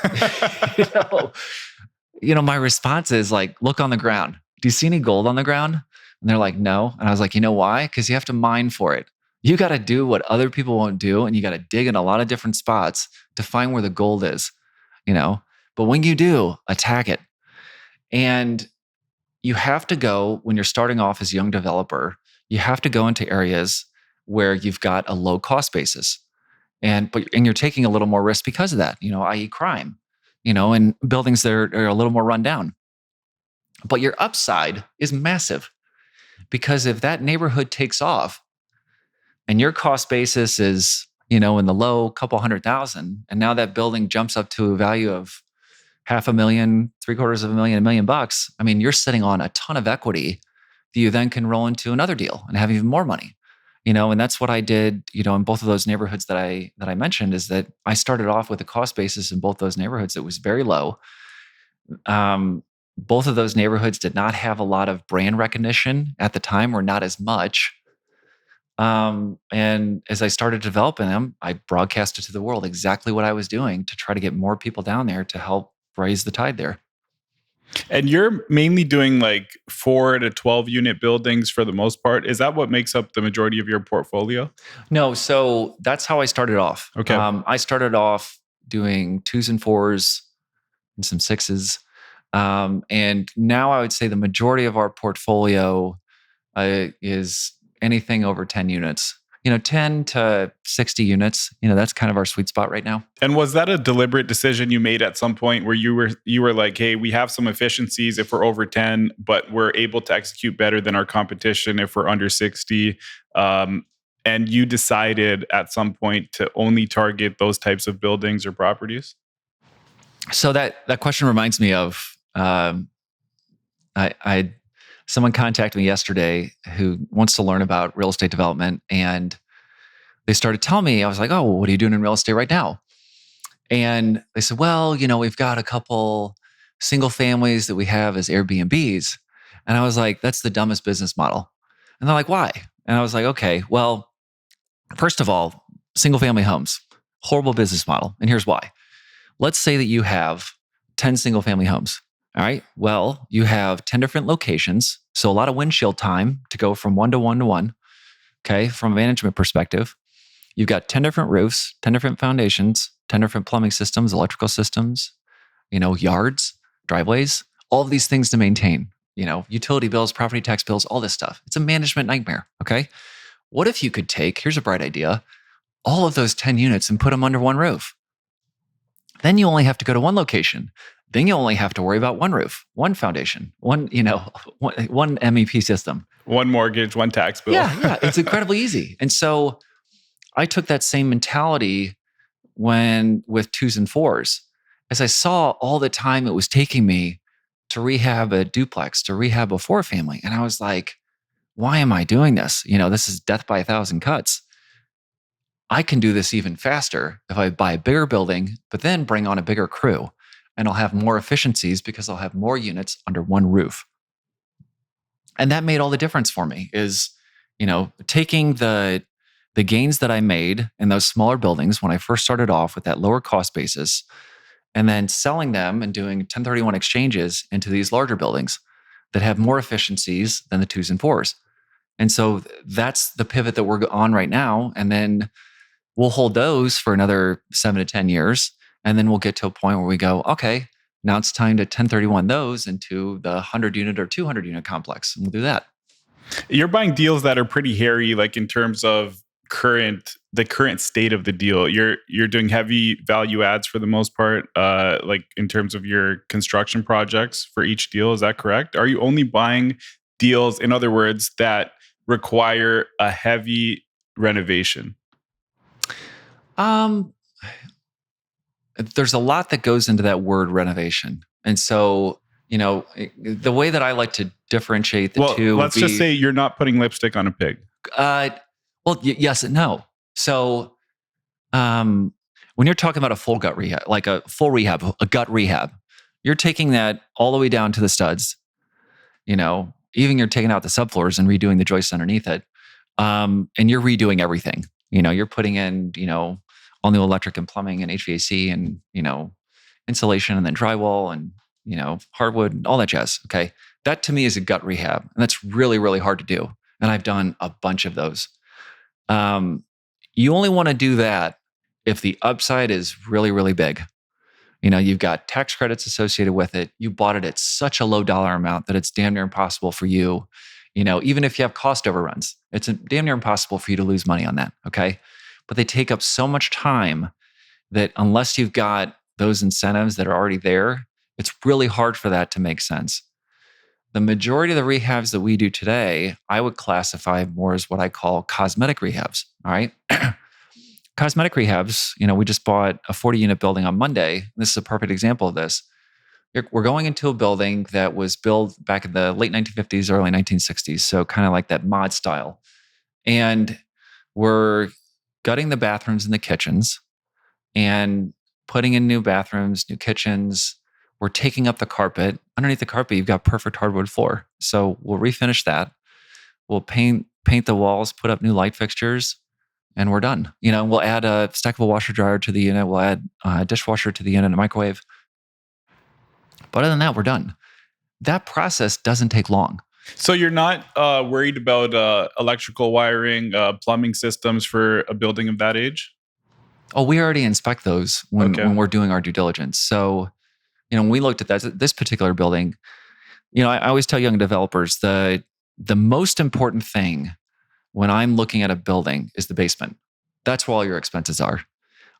my response is like, look on the ground. Do you see any gold on the ground? And they're like, no. And I was like, you know why? Because you have to mine for it. You got to do what other people won't do. And you got to dig in a lot of different spots to find where the gold is, But when you do, attack it. And you have to go, when you're starting off as a young developer, you have to go into areas where you've got a low cost basis. And you're taking a little more risk because of that, i.e. crime. and buildings that are a little more run down. But your upside is massive, because if that neighborhood takes off and your cost basis is, in the low couple 100,000, and now that building jumps up to a value of $500,000, $750,000, $1 million bucks, I mean, you're sitting on a ton of equity that you then can roll into another deal and have even more money. And that's what I did, in both of those neighborhoods that I mentioned, is that I started off with a cost basis in both those neighborhoods that was very low. Both of those neighborhoods did not have a lot of brand recognition at the time, or not as much. And as I started developing them, I broadcasted to the world exactly what I was doing to try to get more people down there to help raise the tide there. And you're mainly doing like 4 to 12 unit buildings for the most part. Is that what makes up the majority of your portfolio? No, so that's how I started off. Okay. I started off doing 2s and 4s and some 6s. And now I would say the majority of our portfolio is anything over 10 units. 10 to 60 units. That's kind of our sweet spot right now. And was that a deliberate decision you made at some point where you were like, hey, we have some efficiencies if we're over 10, but we're able to execute better than our competition if we're under 60? And you decided at some point to only target those types of buildings or properties? So that question reminds me of someone contacted me yesterday who wants to learn about real estate development, and they started telling me, I was like, oh, what are you doing in real estate right now? And they said, well, we've got a couple single families that we have as Airbnbs. And I was like, that's the dumbest business model. And they're like, why? And I was like, okay, well, first of all, single family homes, horrible business model. And here's why. Let's say that you have 10 single family homes. All right. Well, you have 10 different locations. So a lot of windshield time to go from 1 to 1 to 1. Okay. From a management perspective, you've got 10 different roofs, 10 different foundations, 10 different plumbing systems, electrical systems, yards, driveways, all of these things to maintain, utility bills, property tax bills, all this stuff. It's a management nightmare. Okay. What if you could take, here's a bright idea, all of those 10 units and put them under one roof? Then you only have to go to one location. Then you only have to worry about one roof, one foundation, one MEP system. One mortgage, one tax bill. Yeah. It's incredibly easy. And so I took that same mentality with 2s and 4s, as I saw all the time it was taking me to rehab a duplex, to rehab a 4-family. And I was like, why am I doing this? This is death by 1,000 cuts. I can do this even faster if I buy a bigger building, but then bring on a bigger crew. And I'll have more efficiencies because I'll have more units under one roof. And that made all the difference for me, is, taking the gains that I made in those smaller buildings when I first started off with that lower cost basis, and then selling them and doing 1031 exchanges into these larger buildings that have more efficiencies than the 2s and 4s. And so that's the pivot that we're on right now. And then we'll hold those for another 7 to 10 years. And then we'll get to a point where we go, okay, now it's time to 1031 those into the 100 unit or 200 unit complex. And we'll do that. You're buying deals that are pretty hairy, like in terms of the current state of the deal. You're doing heavy value adds for the most part, like in terms of your construction projects for each deal. Is that correct? Are you only buying deals, in other words, that require a heavy renovation? There's a lot that goes into that word renovation. And so, the way that I like to differentiate the two. Let's just say you're not putting lipstick on a pig. Yes and no. So, when you're talking about a full gut rehab, like a full rehab, a gut rehab, you're taking that all the way down to the studs, even you're taking out the subfloors and redoing the joists underneath it. And you're redoing everything. You're putting in, all new electric and plumbing and HVAC and, insulation and then drywall and, hardwood and all that jazz. Okay. That to me is a gut rehab. And that's really, really hard to do. And I've done a bunch of those. You only want to do that if the upside is really, really big. You've got tax credits associated with it. You bought it at such a low dollar amount that it's damn near impossible for you. Even if you have cost overruns, it's damn near impossible for you to lose money on that. Okay. But they take up so much time that unless you've got those incentives that are already there, it's really hard for that to make sense. The majority of the rehabs that we do today, I would classify more as what I call cosmetic rehabs. All right. Cosmetic rehabs, we just bought a 40 unit building on Monday. This is a perfect example of this. We're going into a building that was built back in the late 1950s, early 1960s. So kind of like that mod style. And we're gutting the bathrooms and the kitchens and putting in new bathrooms, new kitchens. We're taking up the carpet. Underneath the carpet, you've got perfect hardwood floor. So we'll refinish that. We'll paint the walls, put up new light fixtures, and we're done. We'll add a stackable washer dryer to the unit. We'll add a dishwasher to the unit and a microwave. But other than that, we're done. That process doesn't take long. So you're not worried about electrical wiring, plumbing systems for a building of that age? Oh, we already inspect those when we're doing our due diligence. So, when we looked at this particular building, I always tell young developers the most important thing when I'm looking at a building is the basement. That's where all your expenses are.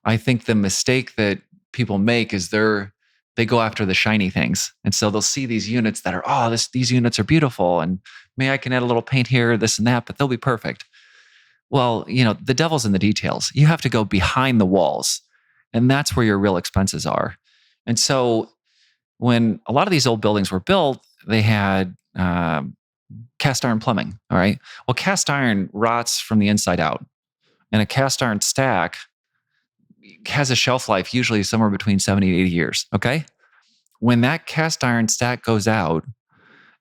I think the mistake that people make is they go after the shiny things. And so they'll see these units that are, these units are beautiful. And I can add a little paint here, this and that, but they'll be perfect. Well, the devil's in the details. You have to go behind the walls. And that's where your real expenses are. And so when a lot of these old buildings were built, they had cast iron plumbing. All right. Well, cast iron rots from the inside out. And a cast iron stack has a shelf life usually somewhere between 70 to 80 years. Okay. When that cast iron stack goes out,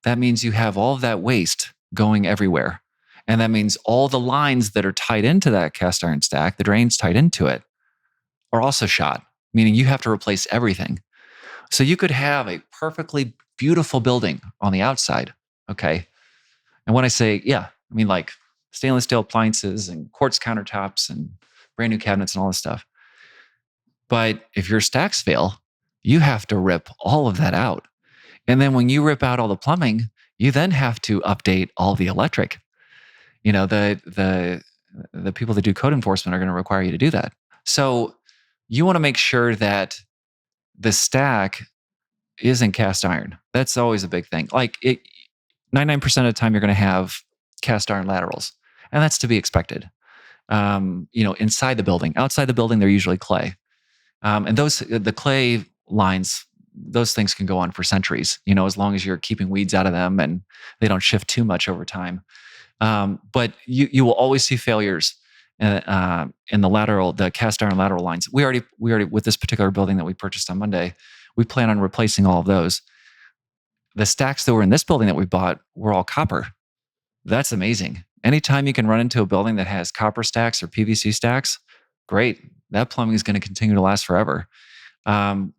that means you have all of that waste going everywhere. And that means all the lines that are tied into that cast iron stack, the drains tied into it, are also shot, meaning you have to replace everything. So you could have a perfectly beautiful building on the outside. Okay. And when I say, like stainless steel appliances and quartz countertops and brand new cabinets and all this stuff. But if your stacks fail, you have to rip all of that out. And then when you rip out all the plumbing, you then have to update all the electric. The people that do code enforcement are going to require you to do that. So you want to make sure that the stack isn't cast iron. That's always a big thing. 99% of the time you're going to have cast iron laterals, and that's to be expected. Inside the building, outside the building, they're usually clay. And the clay lines, those things can go on for centuries, as long as you're keeping weeds out of them and they don't shift too much over time. But you will always see failures in the cast iron lateral lines. We already with this particular building that we purchased on Monday, we plan on replacing all of those. The stacks that were in this building that we bought were all copper. That's amazing. Anytime you can run into a building that has copper stacks or PVC stacks, great. That plumbing is going to continue to last forever.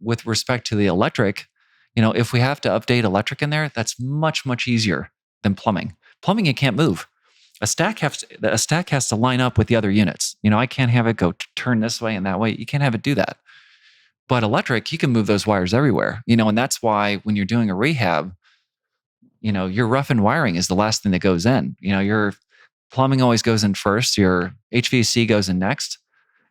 With respect to the electric, if we have to update electric in there, that's much, much easier than plumbing. Plumbing, you can't move. A stack has to line up with the other units. I can't have it go turn this way and that way. You can't have it do that. But electric, you can move those wires everywhere. And that's why when you're doing a rehab, your rough-in wiring is the last thing that goes in. Your plumbing always goes in first. Your HVAC goes in next.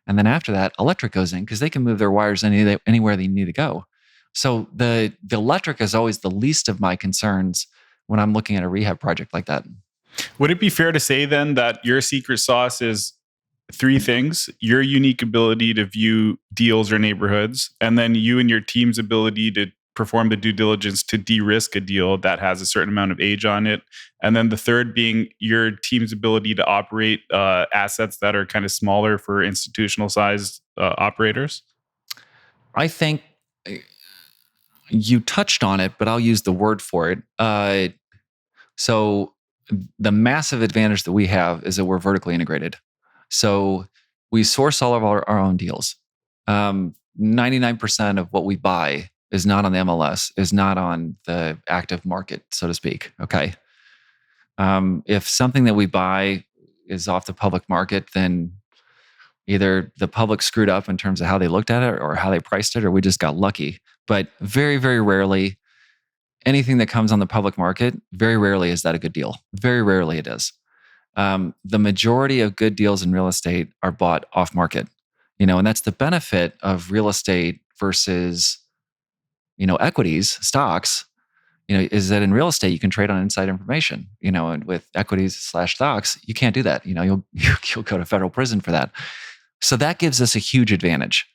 And then after that, electric goes in because they can move their wires anywhere they need to go. So the electric is always the least of my concerns when I'm looking at a rehab project like that. Would it be fair to say then that your secret sauce is three things: your unique ability to view deals or neighborhoods, and then you and your team's ability to perform the due diligence to de-risk a deal that has a certain amount of age on it, and then the third being your team's ability to operate assets that are kind of smaller for institutional sized operators? I think you touched on it, but I'll use the word for it. So the massive advantage that we have is that we're vertically integrated. So we source all of our own deals. 99% of what we buy is not on the MLS, is not on the active market, so to speak. Okay. If something that we buy is off the public market, then either the public screwed up in terms of how they looked at it or how they priced it, or we just got lucky. But very, very rarely, anything that comes on the public market, very rarely is that a good deal. Very rarely it is. The majority of good deals in real estate are bought off market, and that's the benefit of real estate versus, equities, stocks, is that in real estate, you can trade on inside information, and with equities/stocks, you can't do that. You'll go to federal prison for that. So that gives us a huge advantage.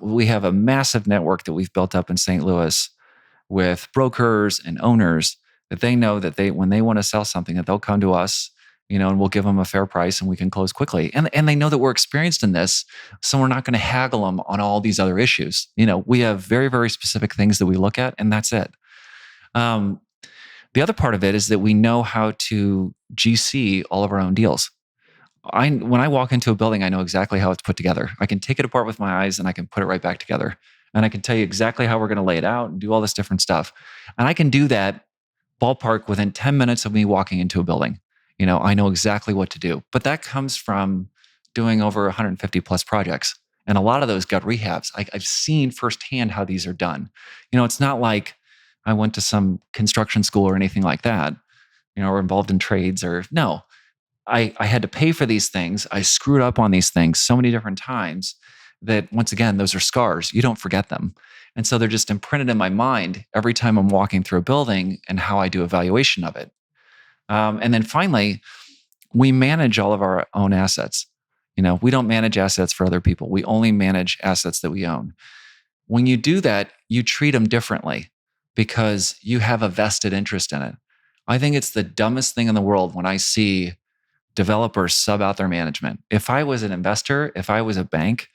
We have a massive network that we've built up in St. Louis with brokers and owners that they know that when they want to sell something, that they'll come to us, and we'll give them a fair price and we can close quickly. And they know that we're experienced in this, so we're not going to haggle them on all these other issues. We have very, very specific things that we look at, and that's it. The other part of it is that we know how to GC all of our own deals. When I walk into a building, I know exactly how it's put together. I can take it apart with my eyes and I can put it right back together. And I can tell you exactly how we're going to lay it out and do all this different stuff. And I can do that ballpark within 10 minutes of me walking into a building. I know exactly what to do. But that comes from doing over 150 plus projects. And a lot of those gut rehabs, I've seen firsthand how these are done. It's not like I went to some construction school or anything like that, or involved in trades no. I had to pay for these things. I screwed up on these things so many different times that, once again, those are scars. You don't forget them. And so they're just imprinted in my mind every time I'm walking through a building and how I do evaluation of it. And then finally, we manage all of our own assets. We don't manage assets for other people. We only manage assets that we own. When you do that, you treat them differently because you have a vested interest in it. I think it's the dumbest thing in the world when I see developers sub out their management. If I was an investor, if I was a bank,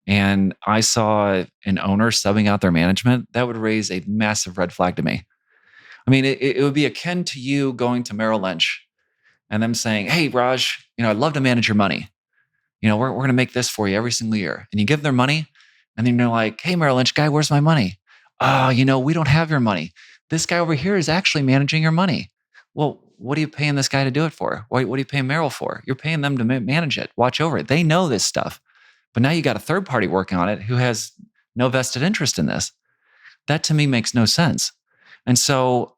and I saw an owner subbing out their management, that would raise a massive red flag to me. I mean, it would be akin to you going to Merrill Lynch and them saying, "Hey, Raj, I'd love to manage your money. We're going to make this for you every single year." And you give their money, and then they're like, "Hey, Merrill Lynch guy, where's my money?" We don't have your money. This guy over here is actually managing your money. Well, what are you paying this guy to do it for? What are you paying Merrill for? You're paying them to manage it, watch over it. They know this stuff. But now you got a third party working on it who has no vested interest in this. That to me makes no sense. And so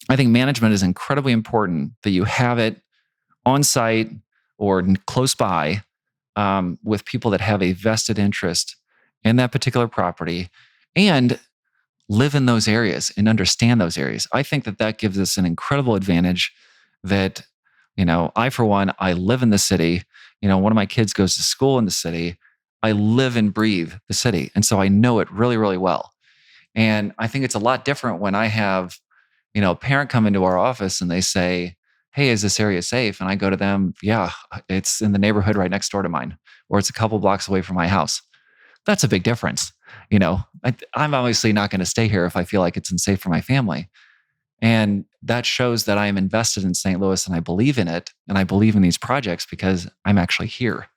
I think management is incredibly important, that you have it on site or close by with people that have a vested interest in that particular property and live in those areas and understand those areas. I think that gives us an incredible advantage that, I, for one, I live in the city. One of my kids goes to school in the city. I live and breathe the city. And so I know it really, really well. And I think it's a lot different when I have, a parent come into our office and they say, "Hey, is this area safe?" And I go to them, "Yeah, it's in the neighborhood right next door to mine, or it's a couple blocks away from my house." That's a big difference. I'm obviously not going to stay here if I feel like it's unsafe for my family. And that shows that I am invested in St. Louis and I believe in it. And I believe in these projects because I'm actually here.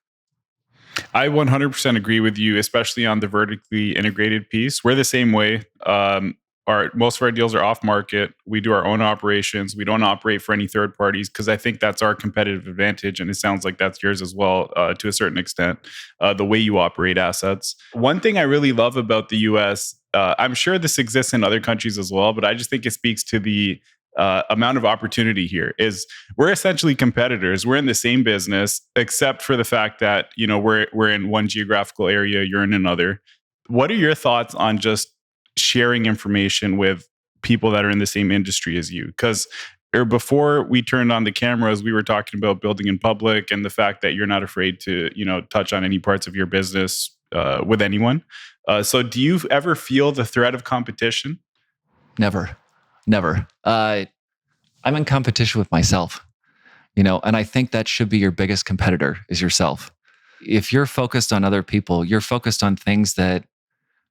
I 100% agree with you, especially on the vertically integrated piece. We're the same way. Most of our deals are off market. We do our own operations. We don't operate for any third parties because I think that's our competitive advantage. And it sounds like that's yours as well, to a certain extent, the way you operate assets. One thing I really love about the US, I'm sure this exists in other countries as well, but I just think it speaks to the amount of opportunity here. Is we're essentially competitors. We're in the same business, except for the fact that, we're in one geographical area, you're in another. What are your thoughts on just sharing information with people that are in the same industry as you? Because before we turned on the cameras, we were talking about building in public and the fact that you're not afraid to, touch on any parts of your business with anyone. So do you ever feel the threat of competition? Never. I'm in competition with myself, and I think that should be your biggest competitor is yourself. If you're focused on other people, you're focused on things that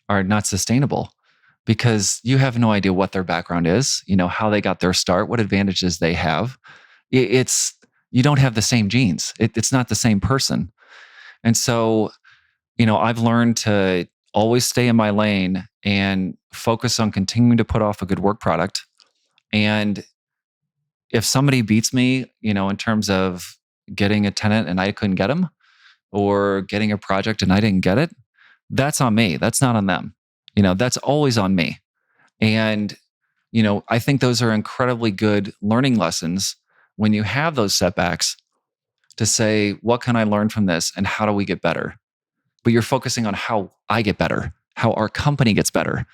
are not sustainable, because you have no idea what their background is, how they got their start, what advantages they have. You don't have the same genes. It's not the same person. And so, I've learned to always stay in my lane and focus on continuing to put off a good work product. And if somebody beats me, in terms of getting a tenant and I couldn't get them, or getting a project and I didn't get it, that's on me. That's not on them. That's always on me. And, I think those are incredibly good learning lessons when you have those setbacks, to say, what can I learn from this and how do we get better? But you're focusing on how I get better. how our company gets better.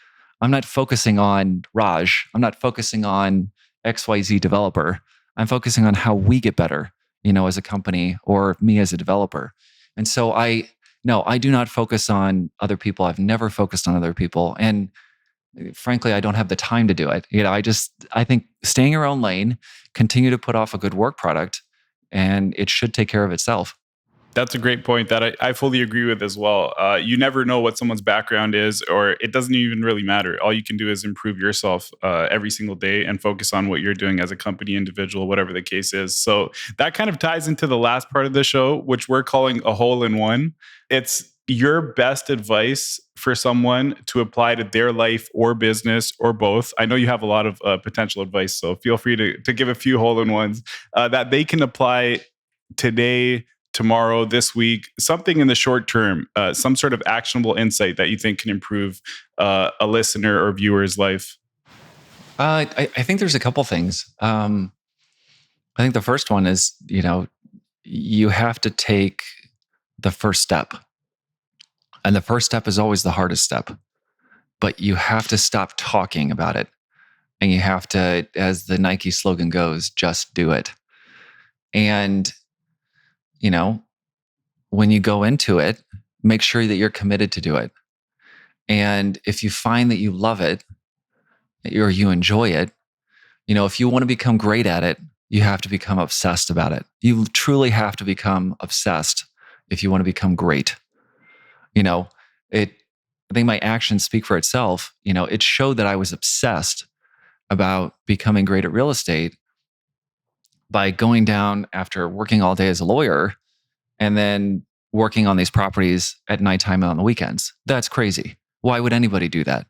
I'm not focusing on Raj. I'm not focusing on XYZ developer. I'm focusing on how we get better, as a company or me as a developer. And so no, I do not focus on other people. I've never focused on other people. And frankly, I don't have the time to do it. I think stay in your own lane, continue to put off a good work product, and it should take care of itself. That's a great point that I fully agree with as well. You never know what someone's background is, or it doesn't even really matter. All you can do is improve yourself every single day and focus on what you're doing as a company, individual, whatever the case is. So that kind of ties into the last part of the show, which we're calling a hole in one. It's your best advice for someone to apply to their life or business or both. I know you have a lot of potential advice, so feel free to give a few hole in ones that they can apply today, tomorrow, this week, something in the short term, some sort of actionable insight that you think can improve a listener or viewer's life? I think there's a couple things. I think the first one is, you have to take the first step. And the first step is always the hardest step. But you have to stop talking about it. And you have to, as the Nike slogan goes, just do it. And when you go into it, make sure that you're committed to do it. And if you find that you love it or you enjoy it, if you want to become great at it, you have to become obsessed about it. You truly have to become obsessed if you want to become great. I think my actions speak for itself. It showed that I was obsessed about becoming great at real estate by going down after working all day as a lawyer and then working on these properties at nighttime and on the weekends. That's crazy. Why would anybody do that?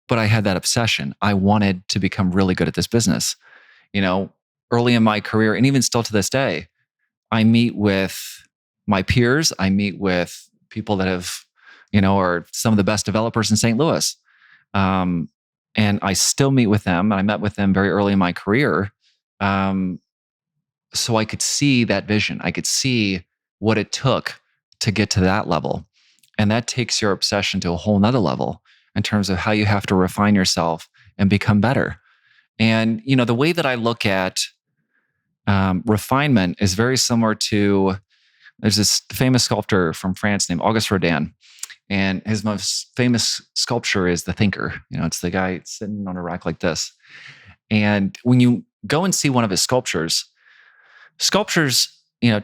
But I had that obsession. I wanted to become really good at this business. Early in my career, and even still to this day, I meet with my peers. I meet with people that have, are some of the best developers in St. Louis. And I still meet with them. And I met with them very early in my career. So I could see that vision. I could see what it took to get to that level. And that takes your obsession to a whole nother level in terms of how you have to refine yourself and become better. And, the way that I look at refinement is very similar to, there's this famous sculptor from France named Auguste Rodin. And his most famous sculpture is The Thinker. It's the guy sitting on a rack like this. And when you go and see one of his sculptures,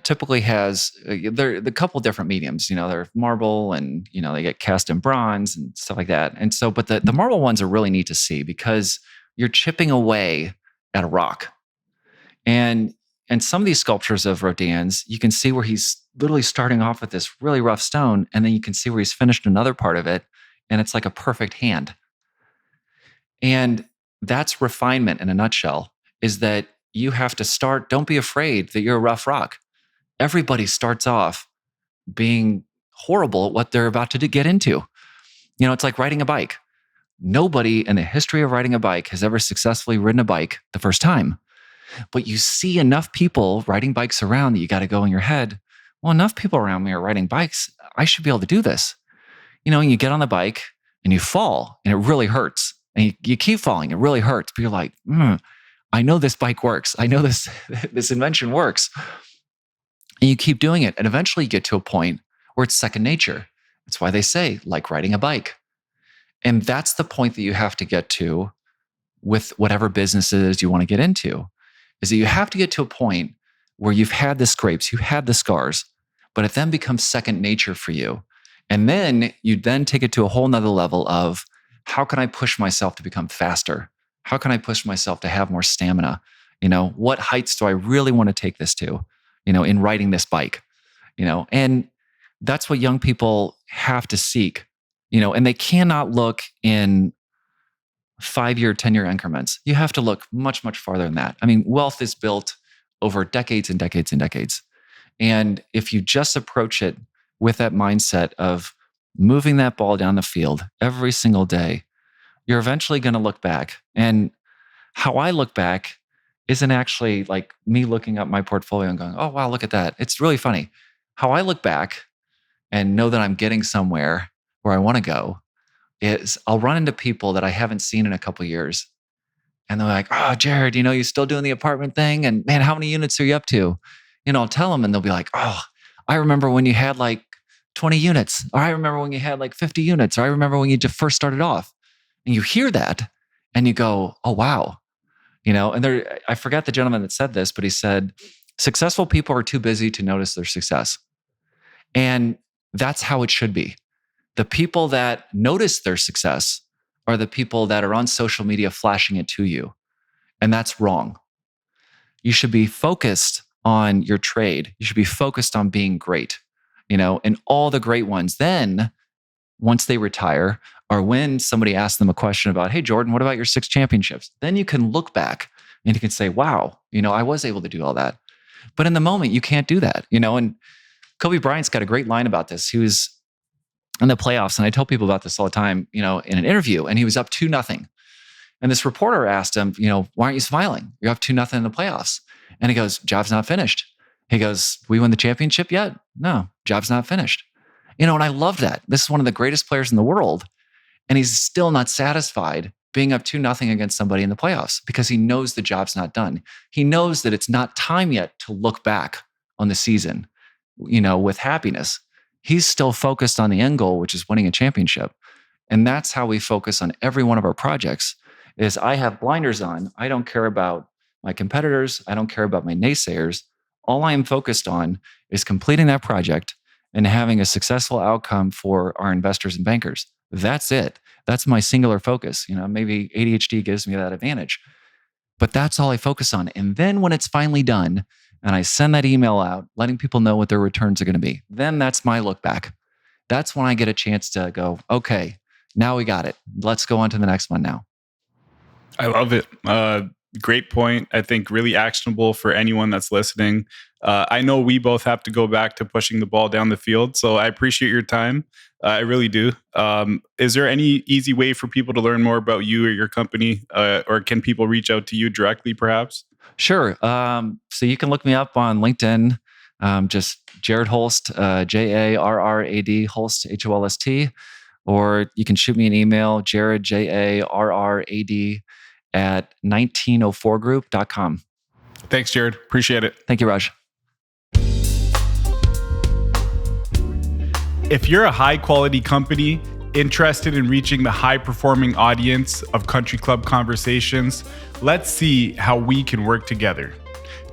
typically has, they're a couple different mediums. They're marble and, they get cast in bronze and stuff like that. And so, but the marble ones are really neat to see because you're chipping away at a rock. And some of these sculptures of Rodin's, you can see where he's literally starting off with this really rough stone, and then you can see where he's finished another part of it, and it's like a perfect hand. And that's refinement in a nutshell, is that you have to start, don't be afraid that you're a rough rock. Everybody starts off being horrible at what they're about to get into. It's like riding a bike. Nobody in the history of riding a bike has ever successfully ridden a bike the first time. But you see enough people riding bikes around that you got to go in your head, well, enough people around me are riding bikes. I should be able to do this. And you get on the bike and you fall and it really hurts. And you keep falling, it really hurts. But you're like, I know this bike works. I know this invention works. And you keep doing it. And eventually you get to a point where it's second nature. That's why they say, like riding a bike. And that's the point that you have to get to with whatever businesses you want to get into, is that you have to get to a point where you've had the scrapes, you had the scars, but it then becomes second nature for you. And then you then take it to a whole nother level of, how can I push myself to become faster? How can I push myself to have more stamina? What heights do I really want to take this to, in riding this bike? And that's what young people have to seek, and they cannot look in 5-year, 10-year increments. You have to look much, much farther than that. I mean, wealth is built over decades and decades and decades. And if you just approach it with that mindset of moving that ball down the field every single day, you're eventually going to look back. And how I look back isn't actually like me looking up my portfolio and going, oh, wow, look at that. It's really funny. How I look back and know that I'm getting somewhere where I want to go is I'll run into people that I haven't seen in a couple of years. And they're like, "Oh, Jarrad, you still doing the apartment thing? And man, how many units are you up to?" I'll tell them and they'll be like, "Oh, I remember when you had like 20 units, or I remember when you had like 50 units, or I remember when you just first started off." And you hear that and you go, "Oh, wow." And I forgot the gentleman that said this, but he said, successful people are too busy to notice their success. And that's how it should be. The people that notice their success are the people that are on social media flashing it to you. And that's wrong. You should be focused on your trade. You should be focused on being great, and all the great ones. Then once they retire, or when somebody asks them a question about, "Hey, Jordan, what about your 6 championships?" Then you can look back and you can say, "Wow, I was able to do all that." But in the moment, you can't do that, and Kobe Bryant's got a great line about this. He was in the playoffs, and I tell people about this all the time, in an interview, and he was up 2-0. And this reporter asked him, "Why aren't you smiling? You're up 2-0 in the playoffs." And he goes, "Job's not finished." He goes, "We won the championship yet?" "No, job's not finished." And I love that. This is one of the greatest players in the world. And he's still not satisfied being up 2-0 against somebody in the playoffs because he knows the job's not done. He knows that it's not time yet to look back on the season, with happiness. He's still focused on the end goal, which is winning a championship. And that's how we focus on every one of our projects. Is I have blinders on. I don't care about my competitors. I don't care about my naysayers. All I am focused on is completing that project and having a successful outcome for our investors and bankers. That's it. That's my singular focus. Maybe ADHD gives me that advantage, but that's all I focus on. And then when it's finally done and I send that email out, letting people know what their returns are going to be, then that's my look back. That's when I get a chance to go, "Okay, now we got it. Let's go on to the next one now." I love it. Great point. I think really actionable for anyone that's listening. I know we both have to go back to pushing the ball down the field, so I appreciate your time. I really do. Is there any easy way for people to learn more about you or your company, or can people reach out to you directly, perhaps? Sure. So you can look me up on LinkedIn, just Jarrad Holst, Jarrad Holst, Holst, or you can shoot me an email, Jarrad, Jarrad, at 1904group.com. Thanks, Jarrad. Appreciate it. Thank you, Raj. If you're a high-quality company interested in reaching the high-performing audience of Country Club Conversations, let's see how we can work together.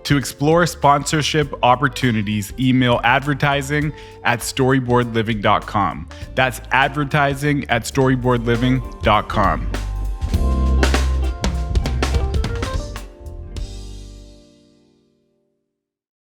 To explore sponsorship opportunities, email advertising@storyboardliving.com. That's advertising@storyboardliving.com.